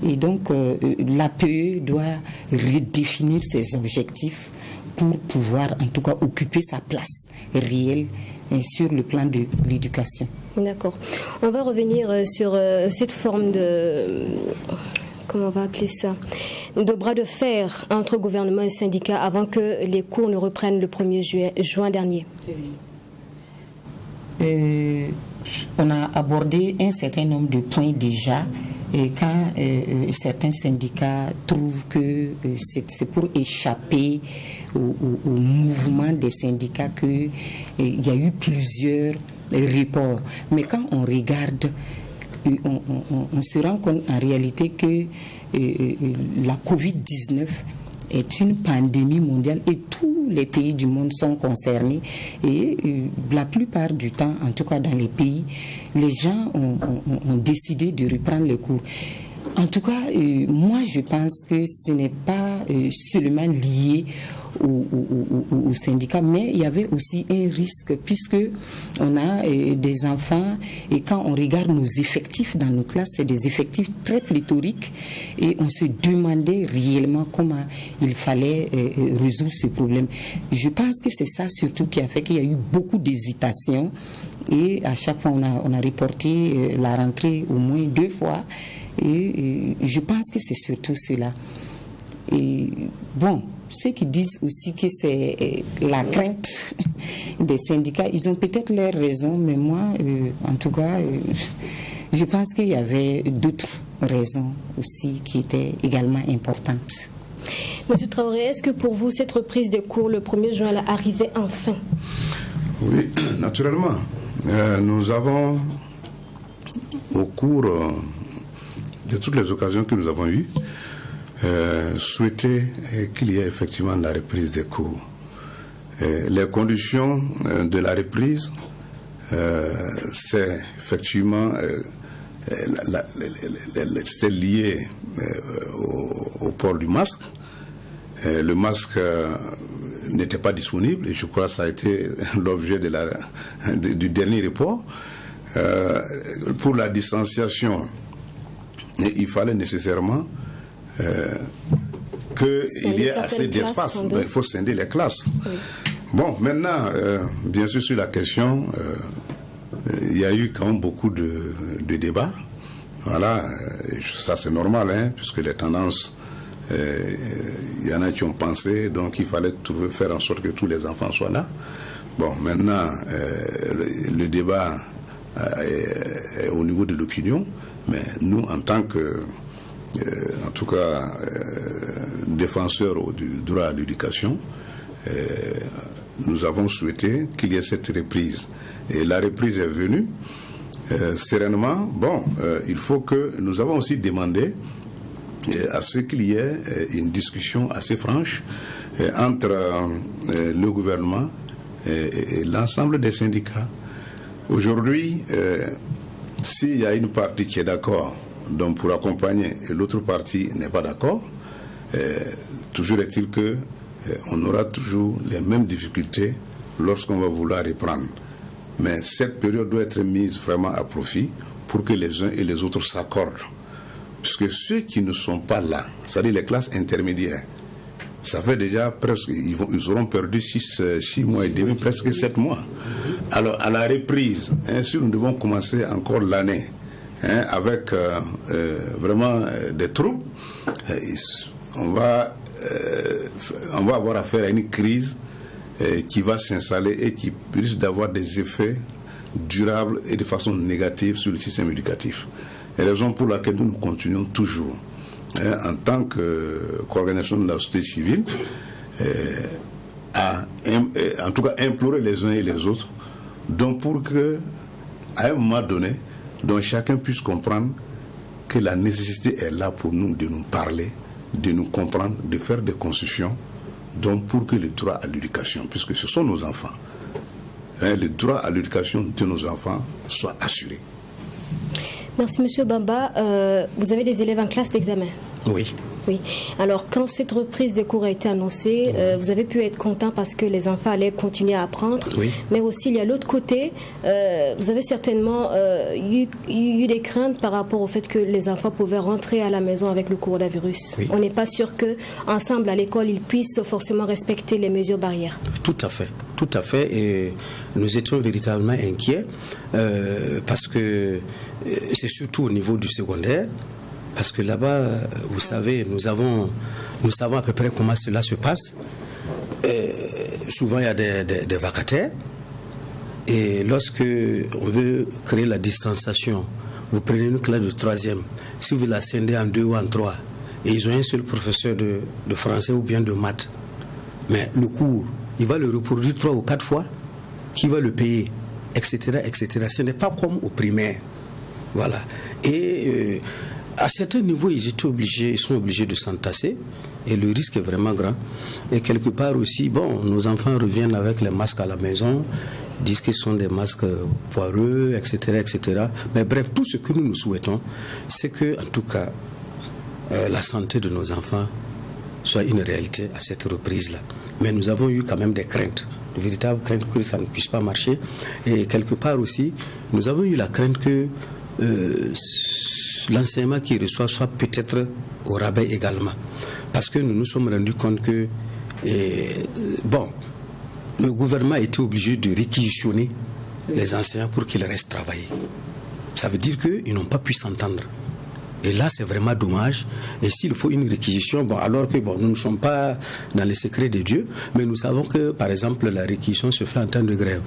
Et donc, l'APE doit redéfinir ses objectifs pour pouvoir, en tout cas, occuper sa place réelle sur le plan de l'éducation. D'accord. On va revenir sur cette forme de... Comment on va appeler ça? De bras de fer entre gouvernement et syndicats avant que les cours ne reprennent le 1er juin dernier. On a abordé un certain nombre de points déjà. Et quand certains syndicats trouvent que c'est pour échapper au mouvement des syndicats qu'il y a eu plusieurs reports. Mais quand on regarde, on se rend compte en réalité que la Covid-19 est une pandémie mondiale et tous les pays du monde sont concernés. Et la plupart du temps, en tout cas dans les pays, les gens ont décidé de reprendre les cours. En tout cas, moi je pense que ce n'est pas seulement lié au syndicat, mais il y avait aussi un risque puisque on a des enfants et quand on regarde nos effectifs dans nos classes, c'est des effectifs très pléthoriques et on se demandait réellement comment il fallait résoudre ce problème. Je pense que c'est ça surtout qui a fait qu'il y a eu beaucoup d'hésitation et à chaque fois on a reporté la rentrée au moins 2 fois et je pense que c'est surtout cela. Et bon, ceux qui disent aussi que c'est la crainte des syndicats, ils ont peut-être leurs raisons, mais moi, en tout cas, je pense qu'il y avait d'autres raisons aussi qui étaient également importantes. Monsieur Traoré, est-ce que pour vous, cette reprise des cours le 1er juin arrivait enfin? Oui, naturellement. Nous avons, au cours de toutes les occasions que nous avons eues, souhaiter qu'il y ait effectivement la reprise des cours. Les conditions de la reprise, c'est effectivement c'était lié au port du masque. Le masque n'était pas disponible et je crois que ça a été l'objet du dernier report. Pour la distanciation, il fallait nécessairement qu'il y ait assez d'espace. Il faut scinder les classes. Oui. Bon, maintenant, bien sûr, sur la question, il y a eu quand même beaucoup de débats. Voilà, ça c'est normal, hein, puisque les tendances, il y en a qui ont pensé, donc il fallait faire en sorte que tous les enfants soient là. Bon, maintenant, le débat est au niveau de l'opinion, mais nous, en tant que en tout cas défenseurs du droit à l'éducation, nous avons souhaité qu'il y ait cette reprise. Et la reprise est venue sereinement. Bon, il faut que nous avons aussi demandé à ce qu'il y ait une discussion assez franche entre le gouvernement et l'ensemble des syndicats. Aujourd'hui, s'il y a une partie qui est d'accord donc pour accompagner et l'autre partie n'est pas d'accord, toujours est-il que on aura toujours les mêmes difficultés lorsqu'on va vouloir reprendre. Mais cette période doit être mise vraiment à profit pour que les uns et les autres s'accordent. Puisque ceux qui ne sont pas là, c'est-à-dire les classes intermédiaires, ça fait déjà presque, ils auront perdu 6 mois et demi, presque 7 mois. Alors, à la reprise, si nous devons commencer encore l'année avec vraiment des troubles, on va avoir affaire à une crise qui va s'installer et qui risque d'avoir des effets durables et de façon négative sur le système éducatif. Et raison pour laquelle nous continuons toujours, en tant qu'organisation de la société civile, en tout cas implorer les uns et les autres, donc pour que, à un moment donné, donc chacun puisse comprendre que la nécessité est là pour nous de nous parler, de nous comprendre, de faire des concessions, donc pour que le droit à l'éducation, puisque ce sont nos enfants, le droit à l'éducation de nos enfants soit assuré. Merci Monsieur Bamba. Vous avez des élèves en classe d'examen? Oui. Oui. Alors, quand cette reprise des cours a été annoncée, vous avez pu être content parce que les enfants allaient continuer à apprendre. Oui. Mais aussi, il y a l'autre côté. Vous avez certainement eu des craintes par rapport au fait que les enfants pouvaient rentrer à la maison avec le coronavirus. Oui. On n'est pas sûr qu'ensemble, à l'école, ils puissent forcément respecter les mesures barrières. Tout à fait. Tout à fait. Et nous étions véritablement inquiets parce que c'est surtout au niveau du secondaire. Parce que là-bas, vous savez, nous savons à peu près comment cela se passe. Souvent, il y a des vacataires. Et lorsque on veut créer la distanciation, vous prenez une classe de 3e. Si vous la scindez en 2 ou en 3, et ils ont un seul professeur de français ou bien de maths, mais le cours, il va le reproduire 3 ou 4 fois. Qui va le payer, etc., etc. Ce n'est pas comme au primaire. Voilà. Et à certains niveaux, ils sont obligés de s'entasser et le risque est vraiment grand. Et quelque part aussi, nos enfants reviennent avec les masques à la maison, disent que ce sont des masques poireux, etc., etc. Mais bref, tout ce que nous souhaitons, c'est que, en tout cas, la santé de nos enfants soit une réalité à cette reprise-là. Mais nous avons eu quand même des craintes, de véritables craintes que ça ne puisse pas marcher. Et quelque part aussi, nous avons eu la crainte que l'enseignement qu'il reçoit soit peut-être au rabais également. Parce que nous nous sommes rendus compte que le gouvernement a été obligé de réquisitionner les enseignants pour qu'ils restent travailler. Ça veut dire qu'ils n'ont pas pu s'entendre. Et là, c'est vraiment dommage. Et s'il faut une réquisition, alors que nous ne sommes pas dans les secrets de Dieu, mais nous savons que, par exemple, la réquisition se fait en temps de grève.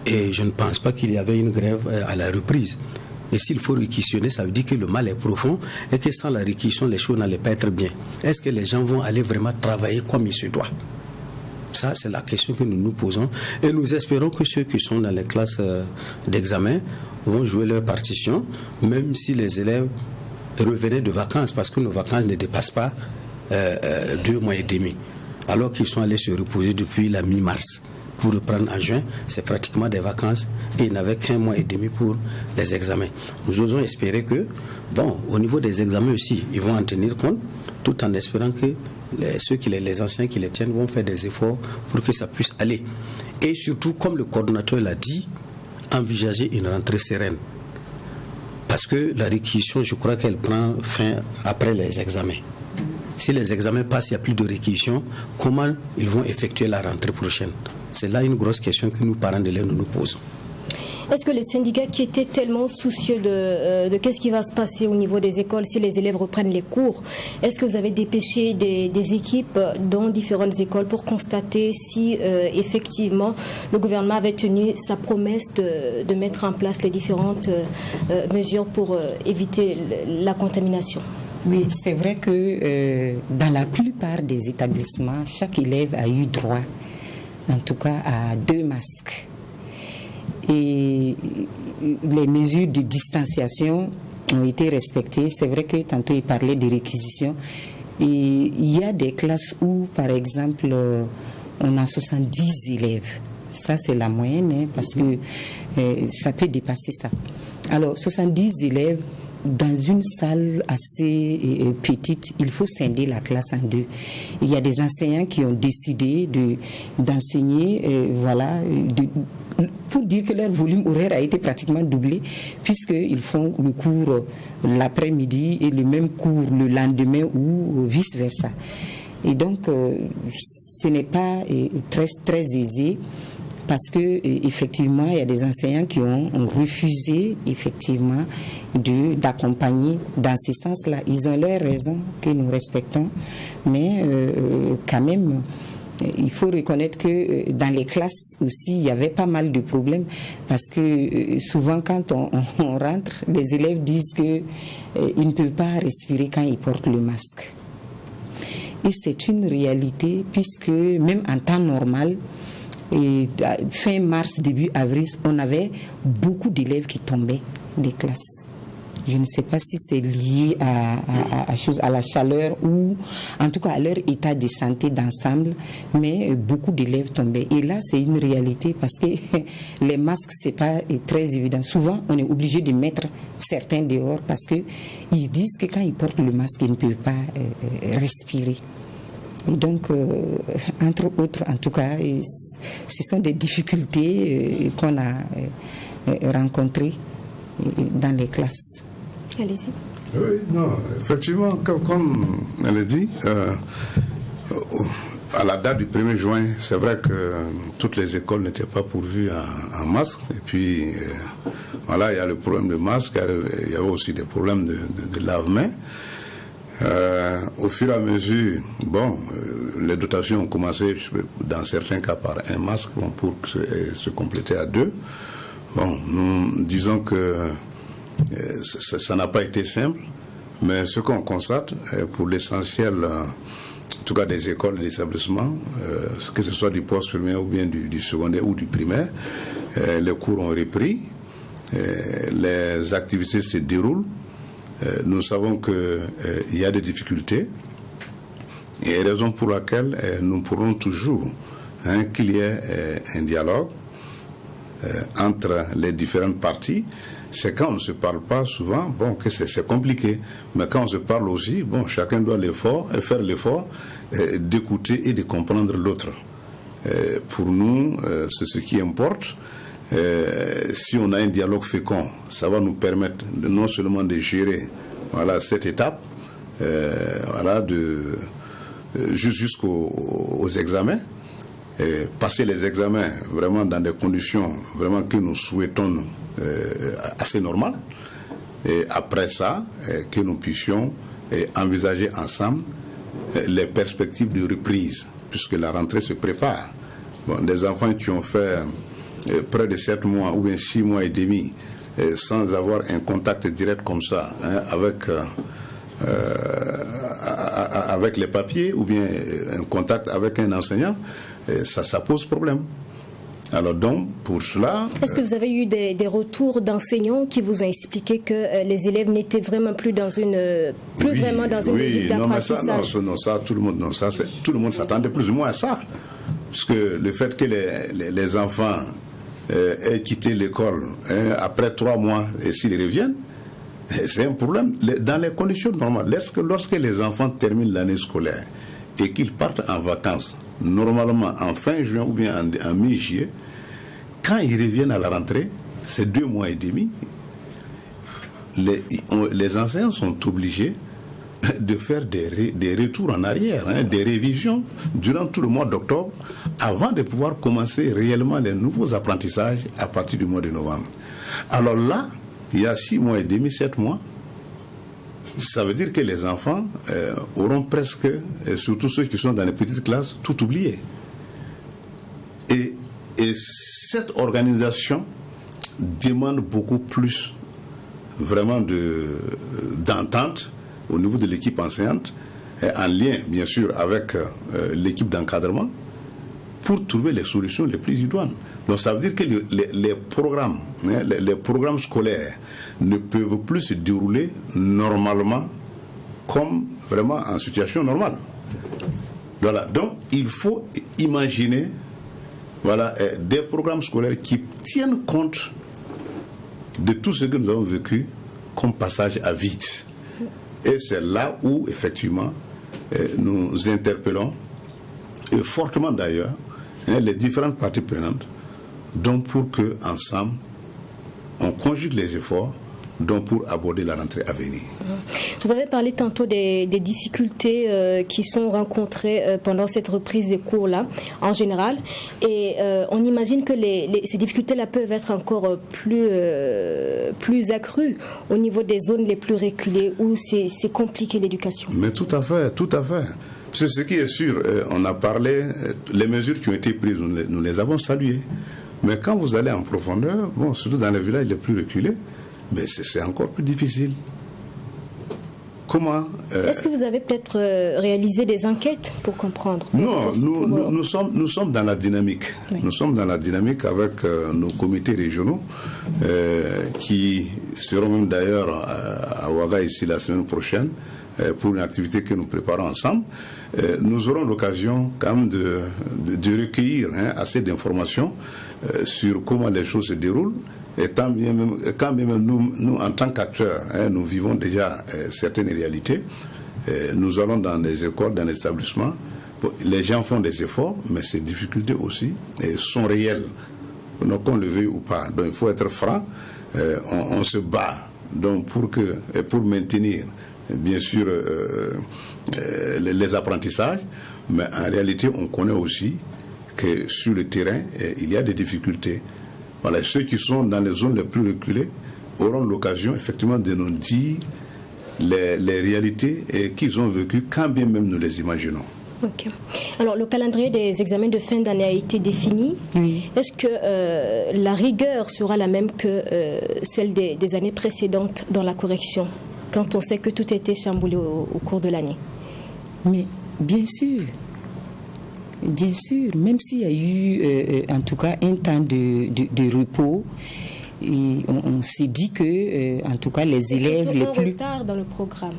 Et je ne pense pas qu'il y avait une grève à la reprise. Et s'il faut réquisitionner, ça veut dire que le mal est profond et que sans la réquisition, les choses n'allaient pas être bien. Est-ce que les gens vont aller vraiment travailler comme il se doit? Ça, c'est la question que nous nous posons. Et nous espérons que ceux qui sont dans les classes d'examen vont jouer leur partition, même si les élèves revenaient de vacances, parce que nos vacances ne dépassent pas 2 mois et demi, alors qu'ils sont allés se reposer depuis la mi-mars. Pour reprendre en juin, c'est pratiquement des vacances et ils n'avaient qu'1 mois et demi pour les examens. Nous osons espérer que, au niveau des examens aussi, ils vont en tenir compte, tout en espérant que les anciens qui les tiennent vont faire des efforts pour que ça puisse aller. Et surtout, comme le coordonnateur l'a dit, envisager une rentrée sereine. Parce que la réquisition, je crois qu'elle prend fin après les examens. Si les examens passent, il n'y a plus de réquisition, comment ils vont effectuer la rentrée prochaine? C'est là une grosse question que nous, parents d'élèves, nous posons. Est-ce que les syndicats qui étaient tellement soucieux de qu'est-ce qui va se passer au niveau des écoles si les élèves reprennent les cours, est-ce que vous avez dépêché des équipes dans différentes écoles pour constater si effectivement le gouvernement avait tenu sa promesse de mettre en place les différentes mesures pour éviter la contamination? Oui, c'est vrai que dans la plupart des établissements, chaque élève a eu droit, en tout cas, à 2 masques. Et les mesures de distanciation ont été respectées. C'est vrai que tantôt il parlait des réquisitions. Et il y a des classes où, par exemple, on a 70 élèves. Ça, c'est la moyenne, parce que ça peut dépasser ça. Alors, 70 élèves dans une salle assez petite, il faut scinder la classe en deux. Il y a des enseignants qui ont décidé d'enseigner, pour dire que leur volume horaire a été pratiquement doublé, puisqu'ils font le cours l'après-midi et le même cours le lendemain ou vice-versa. Et donc, ce n'est pas très aisé, parce que effectivement, il y a des enseignants qui ont refusé effectivement d'accompagner dans ce sens-là. Ils ont leurs raisons que nous respectons, mais quand même, il faut reconnaître que dans les classes aussi, il y avait pas mal de problèmes, parce que souvent quand on rentre, les élèves disent qu'ils ne peuvent pas respirer quand ils portent le masque. Et c'est une réalité, puisque même en temps normal, et fin mars, début avril, on avait beaucoup d'élèves qui tombaient des classes. Je ne sais pas si c'est lié à la chaleur ou en tout cas à leur état de santé d'ensemble, mais beaucoup d'élèves tombaient. Et là, c'est une réalité, parce que les masques, c'est pas très évident. Souvent, on est obligé de mettre certains dehors, parce qu'ils disent que quand ils portent le masque, ils ne peuvent pas respirer. Et donc, entre autres, en tout cas, ce sont des difficultés qu'on a rencontrées dans les classes. Allez-y. Oui, non, effectivement, comme elle a dit, à la date du 1er juin, c'est vrai que toutes les écoles n'étaient pas pourvues en masque. Et puis, voilà, il y a le problème de masque, il y avait aussi des problèmes de lave-mains. Au fur et à mesure, les dotations ont commencé, dans certains cas, par un masque, pour se compléter à 2. Nous disons que ça n'a pas été simple, mais ce qu'on constate, pour l'essentiel, en tout cas des écoles et des établissements, que ce soit du post-primaire ou bien du secondaire ou du primaire, les cours ont repris, les activités se déroulent. Nous savons qu'il y a des difficultés, et raison pour laquelle nous pourrons toujours qu'il y ait un dialogue entre les différentes parties. C'est quand on ne se parle pas souvent, que c'est compliqué. Mais quand on se parle aussi, chacun doit faire l'effort d'écouter et de comprendre l'autre. Pour nous, c'est ce qui importe. Si on a un dialogue fécond, ça va nous permettre non seulement de gérer cette étape, jusqu'aux examens, passer les examens vraiment dans des conditions vraiment que nous souhaitons assez normales, et après ça, que nous puissions envisager ensemble les perspectives de reprise, puisque la rentrée se prépare. Des enfants qui ont fait près de 7 mois ou bien 6 mois et demi sans avoir un contact direct comme ça avec les papiers ou bien un contact avec un enseignant, ça pose problème. Alors donc, pour cela... Est-ce que vous avez eu des retours d'enseignants qui vous ont expliqué que les élèves n'étaient vraiment plus dans une logique d'apprentissage? Non, tout le monde s'attendait plus ou moins à ça. Parce que le fait que les enfants aient quitté l'école après 3 mois et s'ils reviennent, c'est un problème. Dans les conditions normales, lorsque les enfants terminent l'année scolaire et qu'ils partent en vacances, normalement en fin juin ou bien en mi-juillet, quand ils reviennent à la rentrée, c'est 2 mois et demi, les enseignants sont obligés de faire des retours en arrière, des révisions durant tout le mois d'octobre, avant de pouvoir commencer réellement les nouveaux apprentissages à partir du mois de novembre. Alors là, il y a 6 mois et demi, 7 mois, ça veut dire que les enfants auront presque, surtout ceux qui sont dans les petites classes, tout oublié. Et cette organisation demande beaucoup plus vraiment d'entente au niveau de l'équipe enseignante, en lien bien sûr avec l'équipe d'encadrement, pour trouver les solutions les plus idoines. Donc ça veut dire que les programmes, les programmes scolaires ne peuvent plus se dérouler normalement comme vraiment en situation normale. Voilà, donc il faut imaginer des programmes scolaires qui tiennent compte de tout ce que nous avons vécu comme passage à vide. Et c'est là où, effectivement, nous interpellons, et fortement d'ailleurs, les différentes parties prenantes, donc pour qu'ensemble, on conjugue les efforts donc pour aborder la rentrée à venir. Vous avez parlé tantôt des difficultés qui sont rencontrées pendant cette reprise des cours-là, en général, et on imagine que ces difficultés-là peuvent être encore plus accrues au niveau des zones les plus reculées où c'est compliqué l'éducation. Mais tout à fait, tout à fait. C'est ce qui est sûr, on a parlé, les mesures qui ont été prises, nous les avons saluées. Mais quand vous allez en profondeur, bon, surtout dans les villages les plus reculés, mais c'est encore plus difficile. Comment Est-ce que vous avez peut-être réalisé des enquêtes pour comprendre? Non, nous sommes dans la dynamique. Oui. Nous sommes dans la dynamique avec nos comités régionaux qui seront même d'ailleurs à Ouaga ici la semaine prochaine pour une activité que nous préparons ensemble. Nous aurons l'occasion quand même de recueillir assez d'informations sur comment les choses se déroulent. Et quand bien même nous, en tant qu'acteurs, nous vivons déjà certaines réalités, nous allons dans des écoles, dans des établissements, les gens font des efforts, mais ces difficultés aussi sont réelles, donc qu'on le veuille ou pas. Donc il faut être franc, on se bat donc pour maintenir, bien sûr, les apprentissages, mais en réalité, on connaît aussi que sur le terrain, il y a des difficultés. Voilà, ceux qui sont dans les zones les plus reculées auront l'occasion effectivement de nous dire les réalités qu'ils ont vécues, quand bien même nous les imaginons. Okay. Alors, le calendrier des examens de fin d'année a été défini. Oui. Est-ce que la rigueur sera la même que celle des années précédentes dans la correction, quand on sait que tout a été chamboulé au cours de l'année? Mais bien sûr. Bien sûr, même s'il y a eu en tout cas un temps de repos, et on s'est dit que en tout cas les élèves les plus retard dans le programme.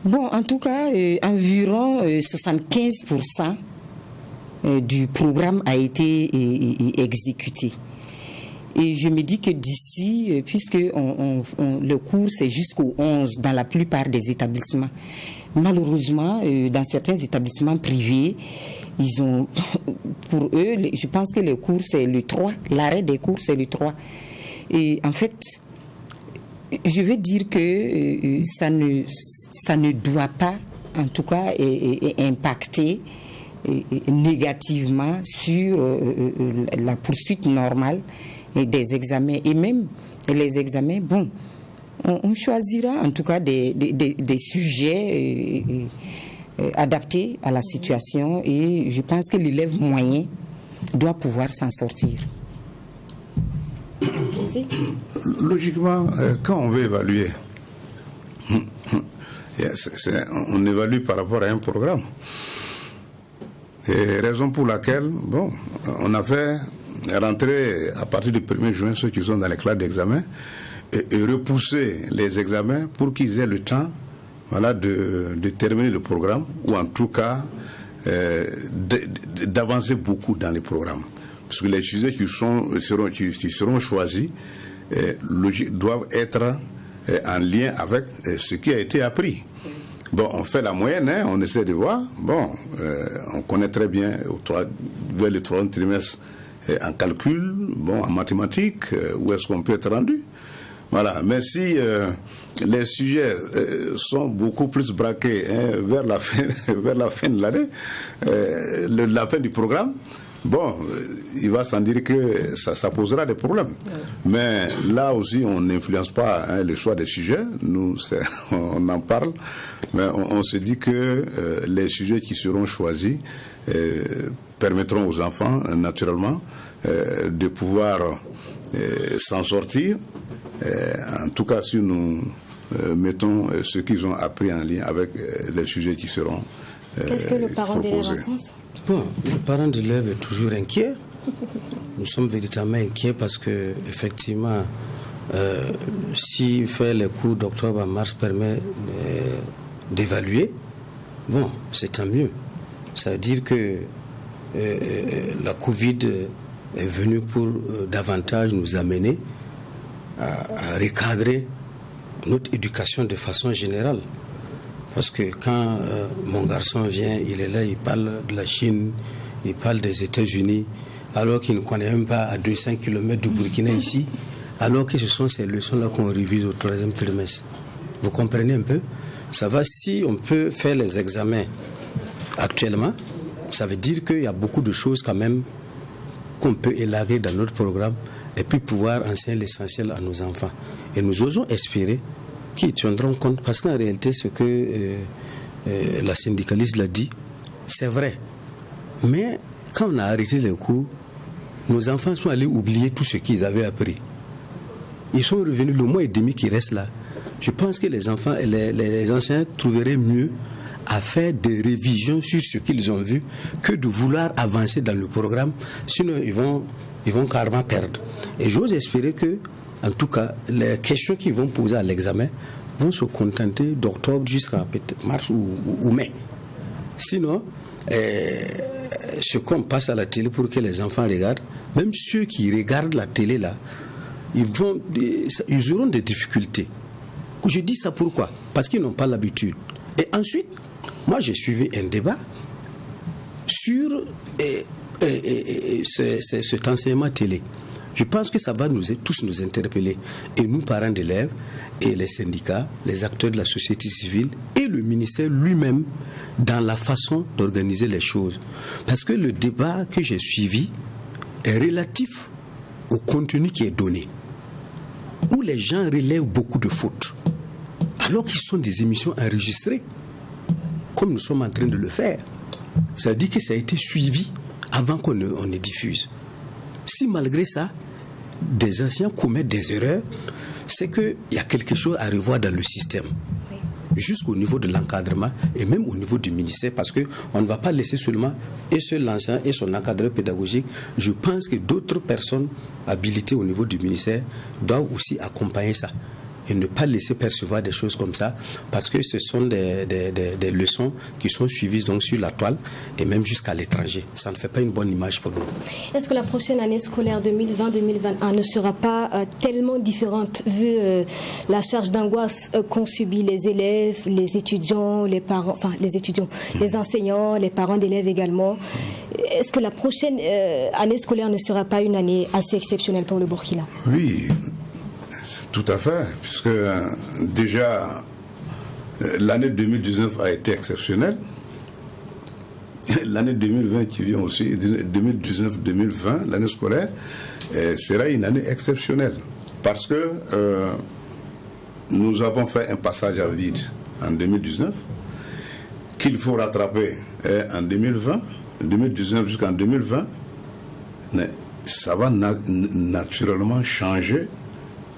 Bon, en tout cas, environ 75% du programme a été exécuté. Et je me dis que d'ici, puisque le cours c'est jusqu'au 11 dans la plupart des établissements, malheureusement, dans certains établissements privés, ils ont, pour eux, je pense que le cours c'est le 3, l'arrêt des cours c'est le 3. Et en fait, je veux dire que ça ne doit pas, en tout cas, impacter négativement sur la poursuite normale des examens. Et même les examens, bon, on choisira en tout cas des sujets adaptés à la situation, et je pense que l'élève moyen doit pouvoir s'en sortir. Logiquement, quand on veut évaluer, on évalue par rapport à un programme. Et raison pour laquelle, bon, on a fait rentrer à partir du 1er juin ceux qui sont dans les classes d'examen et repousser les examens pour qu'ils aient le temps, voilà, de terminer le programme, ou en tout cas d'avancer beaucoup dans les programmes. Parce que les sujets qui seront choisis doivent être en lien avec ce qui a été appris. Bon, on fait la moyenne, on essaie de voir. Bon, on connaît très bien vers le 3e trimestre en calcul, bon, en mathématiques, où est-ce qu'on peut être rendu. Voilà. Mais si les sujets sont beaucoup plus braqués vers la fin de l'année, la fin du programme, bon, il va sans dire que ça posera des problèmes. Mais là aussi, on n'influence pas le choix des sujets. Nous, on en parle, mais on se dit que les sujets qui seront choisis permettront aux enfants, naturellement, de pouvoir s'en sortir. En tout cas, si nous mettons ce qu'ils ont appris en lien avec les sujets qui seront Qu'est-ce que le parent d'élève en pense ? Bon, le parent d'élève est toujours inquiet. Nous sommes véritablement inquiets parce que, effectivement, si faire les cours d'octobre à mars permet d'évaluer, bon, c'est tant mieux. Ça veut dire que la Covid est venue pour davantage nous amener à recadrer notre éducation de façon générale. Parce que quand mon garçon vient, il est là, il parle de la Chine, il parle des États-Unis, alors qu'il ne connaît même pas à 200 km du Burkina ici, alors que ce sont ces leçons-là qu'on révise au 3e trimestre. Vous comprenez un peu? Ça va, si on peut faire les examens actuellement, ça veut dire qu'il y a beaucoup de choses quand même qu'on peut élaguer dans notre programme et puis pouvoir enseigner l'essentiel à nos enfants. Et nous osons espérer qu'ils tiendront compte, parce qu'en réalité, ce que la syndicaliste l'a dit, c'est vrai. Mais quand on a arrêté les cours, nos enfants sont allés oublier tout ce qu'ils avaient appris. Ils sont revenus le mois et demi qui reste là. Je pense que les enfants et les enseignants trouveraient mieux à faire des révisions sur ce qu'ils ont vu que de vouloir avancer dans le programme, sinon ils vont carrément perdre. Et j'ose espérer que, en tout cas, les questions qu'ils vont poser à l'examen vont se contenter d'octobre jusqu'à peut-être mars ou mai. Sinon, ce qu'on passe à la télé pour que les enfants regardent, même ceux qui regardent la télé là, ils auront des difficultés. Je dis ça pourquoi? Parce qu'ils n'ont pas l'habitude. Et ensuite, moi j'ai suivi un débat sur cet enseignement télé. Je pense que ça va tous nous interpeller. Et nous, parents d'élèves, et les syndicats, les acteurs de la société civile, et le ministère lui-même, dans la façon d'organiser les choses. Parce que le débat que j'ai suivi est relatif au contenu qui est donné, où les gens relèvent beaucoup de fautes, alors qu'ils sont des émissions enregistrées, comme nous sommes en train de le faire. Ça veut dire que ça a été suivi avant qu'on ne diffuse. Si malgré ça, des anciens commettent des erreurs, c'est qu'il y a quelque chose à revoir dans le système. Jusqu'au niveau de l'encadrement et même au niveau du ministère, parce qu'on ne va pas laisser seulement et seul l'enseignant et son encadreur pédagogique. Je pense que d'autres personnes habilitées au niveau du ministère doivent aussi accompagner ça et ne pas laisser percevoir des choses comme ça, parce que ce sont des leçons qui sont suivies donc sur la toile et même jusqu'à l'étranger. Ça ne fait pas une bonne image pour nous. Est-ce que la prochaine année scolaire 2020-2021 ne sera pas tellement différente vu la charge d'angoisse qu'ont subi les élèves, les étudiants, les parents, les enseignants, les parents d'élèves également? Est-ce que la prochaine année scolaire ne sera pas une année assez exceptionnelle pour le Burkina? Oui, tout à fait, puisque déjà l'année 2019 a été exceptionnelle. L'année 2020 qui vient aussi, 2019-2020, l'année scolaire, sera une année exceptionnelle. Parce que nous avons fait un passage à vide en 2019, qu'il faut rattraper en 2020, 2019 jusqu'en 2020, mais ça va naturellement changer,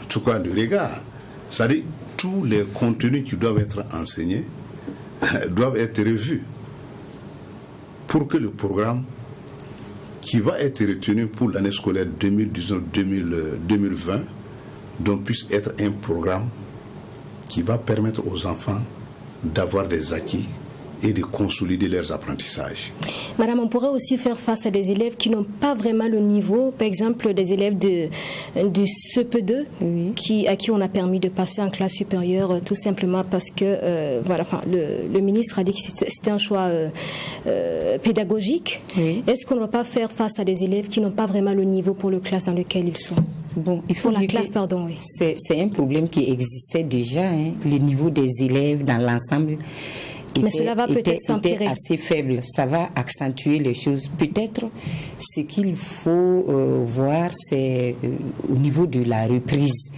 en tout cas le regard. C'est-à-dire tous les contenus qui doivent être enseignés doivent être revus pour que le programme qui va être retenu pour l'année scolaire 2019-2020 donc puisse être un programme qui va permettre aux enfants d'avoir des acquis et de consolider leurs apprentissages. Madame, on pourrait aussi faire face à des élèves qui n'ont pas vraiment le niveau, par exemple des élèves du CP2, oui, à qui on a permis de passer en classe supérieure tout simplement parce que le ministre a dit que c'était un choix pédagogique. Oui. Est-ce qu'on ne va pas faire face à des élèves qui n'ont pas vraiment le niveau pour le classe dans lequel ils sont? Bon, il faut dire que c'est un problème qui existait déjà, le niveau des élèves dans l'ensemble. Mais cela va peut-être s'empirer. Était assez faible. Ça va accentuer les choses. Peut-être ce qu'il faut voir, c'est au niveau de la reprise.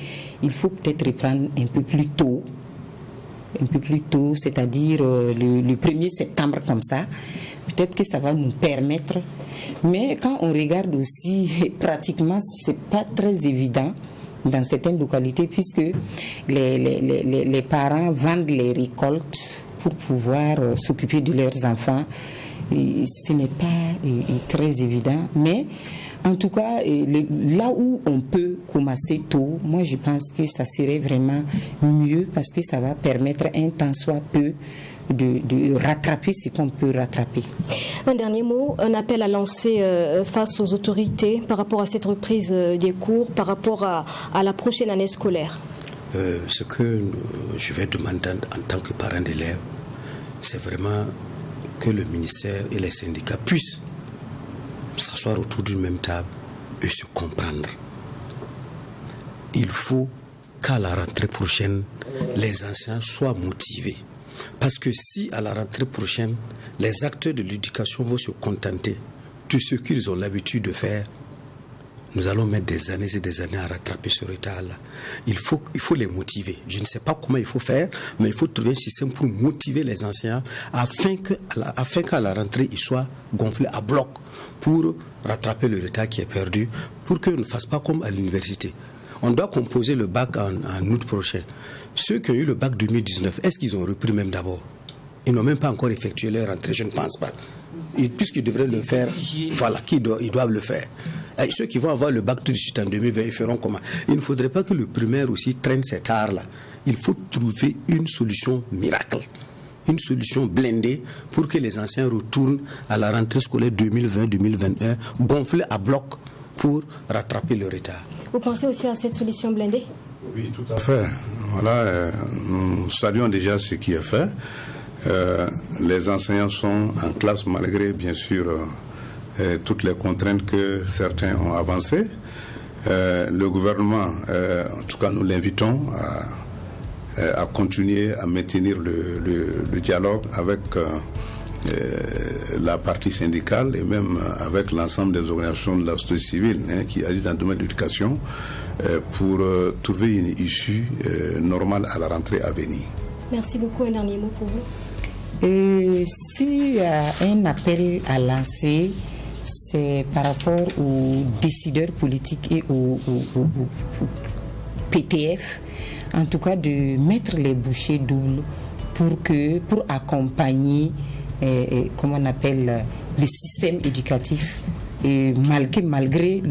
Il faut peut-être reprendre un peu plus tôt, c'est-à-dire le 1er septembre comme ça. Peut-être que ça va nous permettre. Mais quand on regarde aussi, pratiquement, c'est pas très évident dans certaines localités, puisque les parents vendent les récoltes pour pouvoir s'occuper de leurs enfants. ce n'est pas très évident, mais en tout cas, là où on peut commencer tôt, moi je pense que ça serait vraiment mieux parce que ça va permettre un tant soit peu de rattraper ce qu'on peut rattraper. Un dernier mot, un appel à lancer face aux autorités par rapport à cette reprise des cours, par rapport à la prochaine année scolaire. Ce que je vais demander en tant que parent d'élèves, c'est vraiment que le ministère et les syndicats puissent s'asseoir autour d'une même table et se comprendre. Il faut qu'à la rentrée prochaine, les enseignants soient motivés. Parce que si à la rentrée prochaine, les acteurs de l'éducation vont se contenter de ce qu'ils ont l'habitude de faire, nous allons mettre des années et des années à rattraper ce retard-là. Il faut les motiver. Je ne sais pas comment il faut faire, mais il faut trouver un système pour motiver les enseignants afin qu'à la rentrée, ils soient gonflés à bloc pour rattraper le retard qui est perdu, pour qu'ils ne fassent pas comme à l'université. On doit composer le bac en août prochain. Ceux qui ont eu le bac 2019, est-ce qu'ils ont repris même d'abord? Ils n'ont même pas encore effectué leur rentrée, je ne pense pas. Puisqu'ils devraient le faire, voilà, ils doivent le faire. Et ceux qui vont avoir le bac tout de suite en 2020, ils feront comment? Il ne faudrait pas que le primaire aussi traîne cet art-là. Il faut trouver une solution miracle, une solution blindée pour que les anciens retournent à la rentrée scolaire 2020-2021 gonflés à bloc pour rattraper le retard. Vous pensez aussi à cette solution blindée? Oui, tout à fait. Voilà, nous saluons déjà ce qui est fait. Les enseignants sont en classe malgré, bien sûr, toutes les contraintes que certains ont avancées. Le gouvernement, en tout cas, nous l'invitons à continuer à maintenir le dialogue avec la partie syndicale et même avec l'ensemble des organisations de la société civile qui agissent dans le domaine de l'éducation pour trouver une issue normale à la rentrée à venir. Merci beaucoup. Un dernier mot pour vous. S'il y a un appel à lancer, c'est par rapport aux décideurs politiques et aux PTF, en tout cas de mettre les bouchées doubles pour accompagner comment on appelle le système éducatif et malgré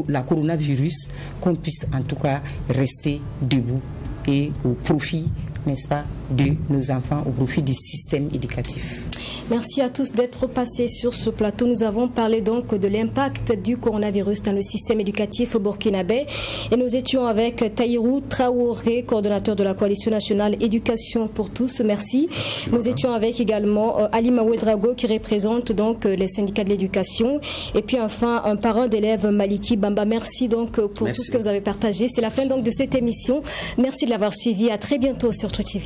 la coronavirus, qu'on puisse en tout cas rester debout et au profit, n'est-ce pas, de nos enfants, au profit du système éducatif. Merci à tous d'être passés sur ce plateau. Nous avons parlé donc de l'impact du coronavirus dans le système éducatif burkinabé et nous étions avec Tahirou Traoré, coordonnateur de la Coalition nationale Éducation pour tous. Merci. Nous étions avec également Alima Ouedraogo qui représente donc les syndicats de l'éducation et puis enfin un parent d'élève Maliki Bamba. Merci donc pour tout ce que vous avez partagé. C'est la fin donc de cette émission. Merci de l'avoir suivi. À très bientôt sur True TV.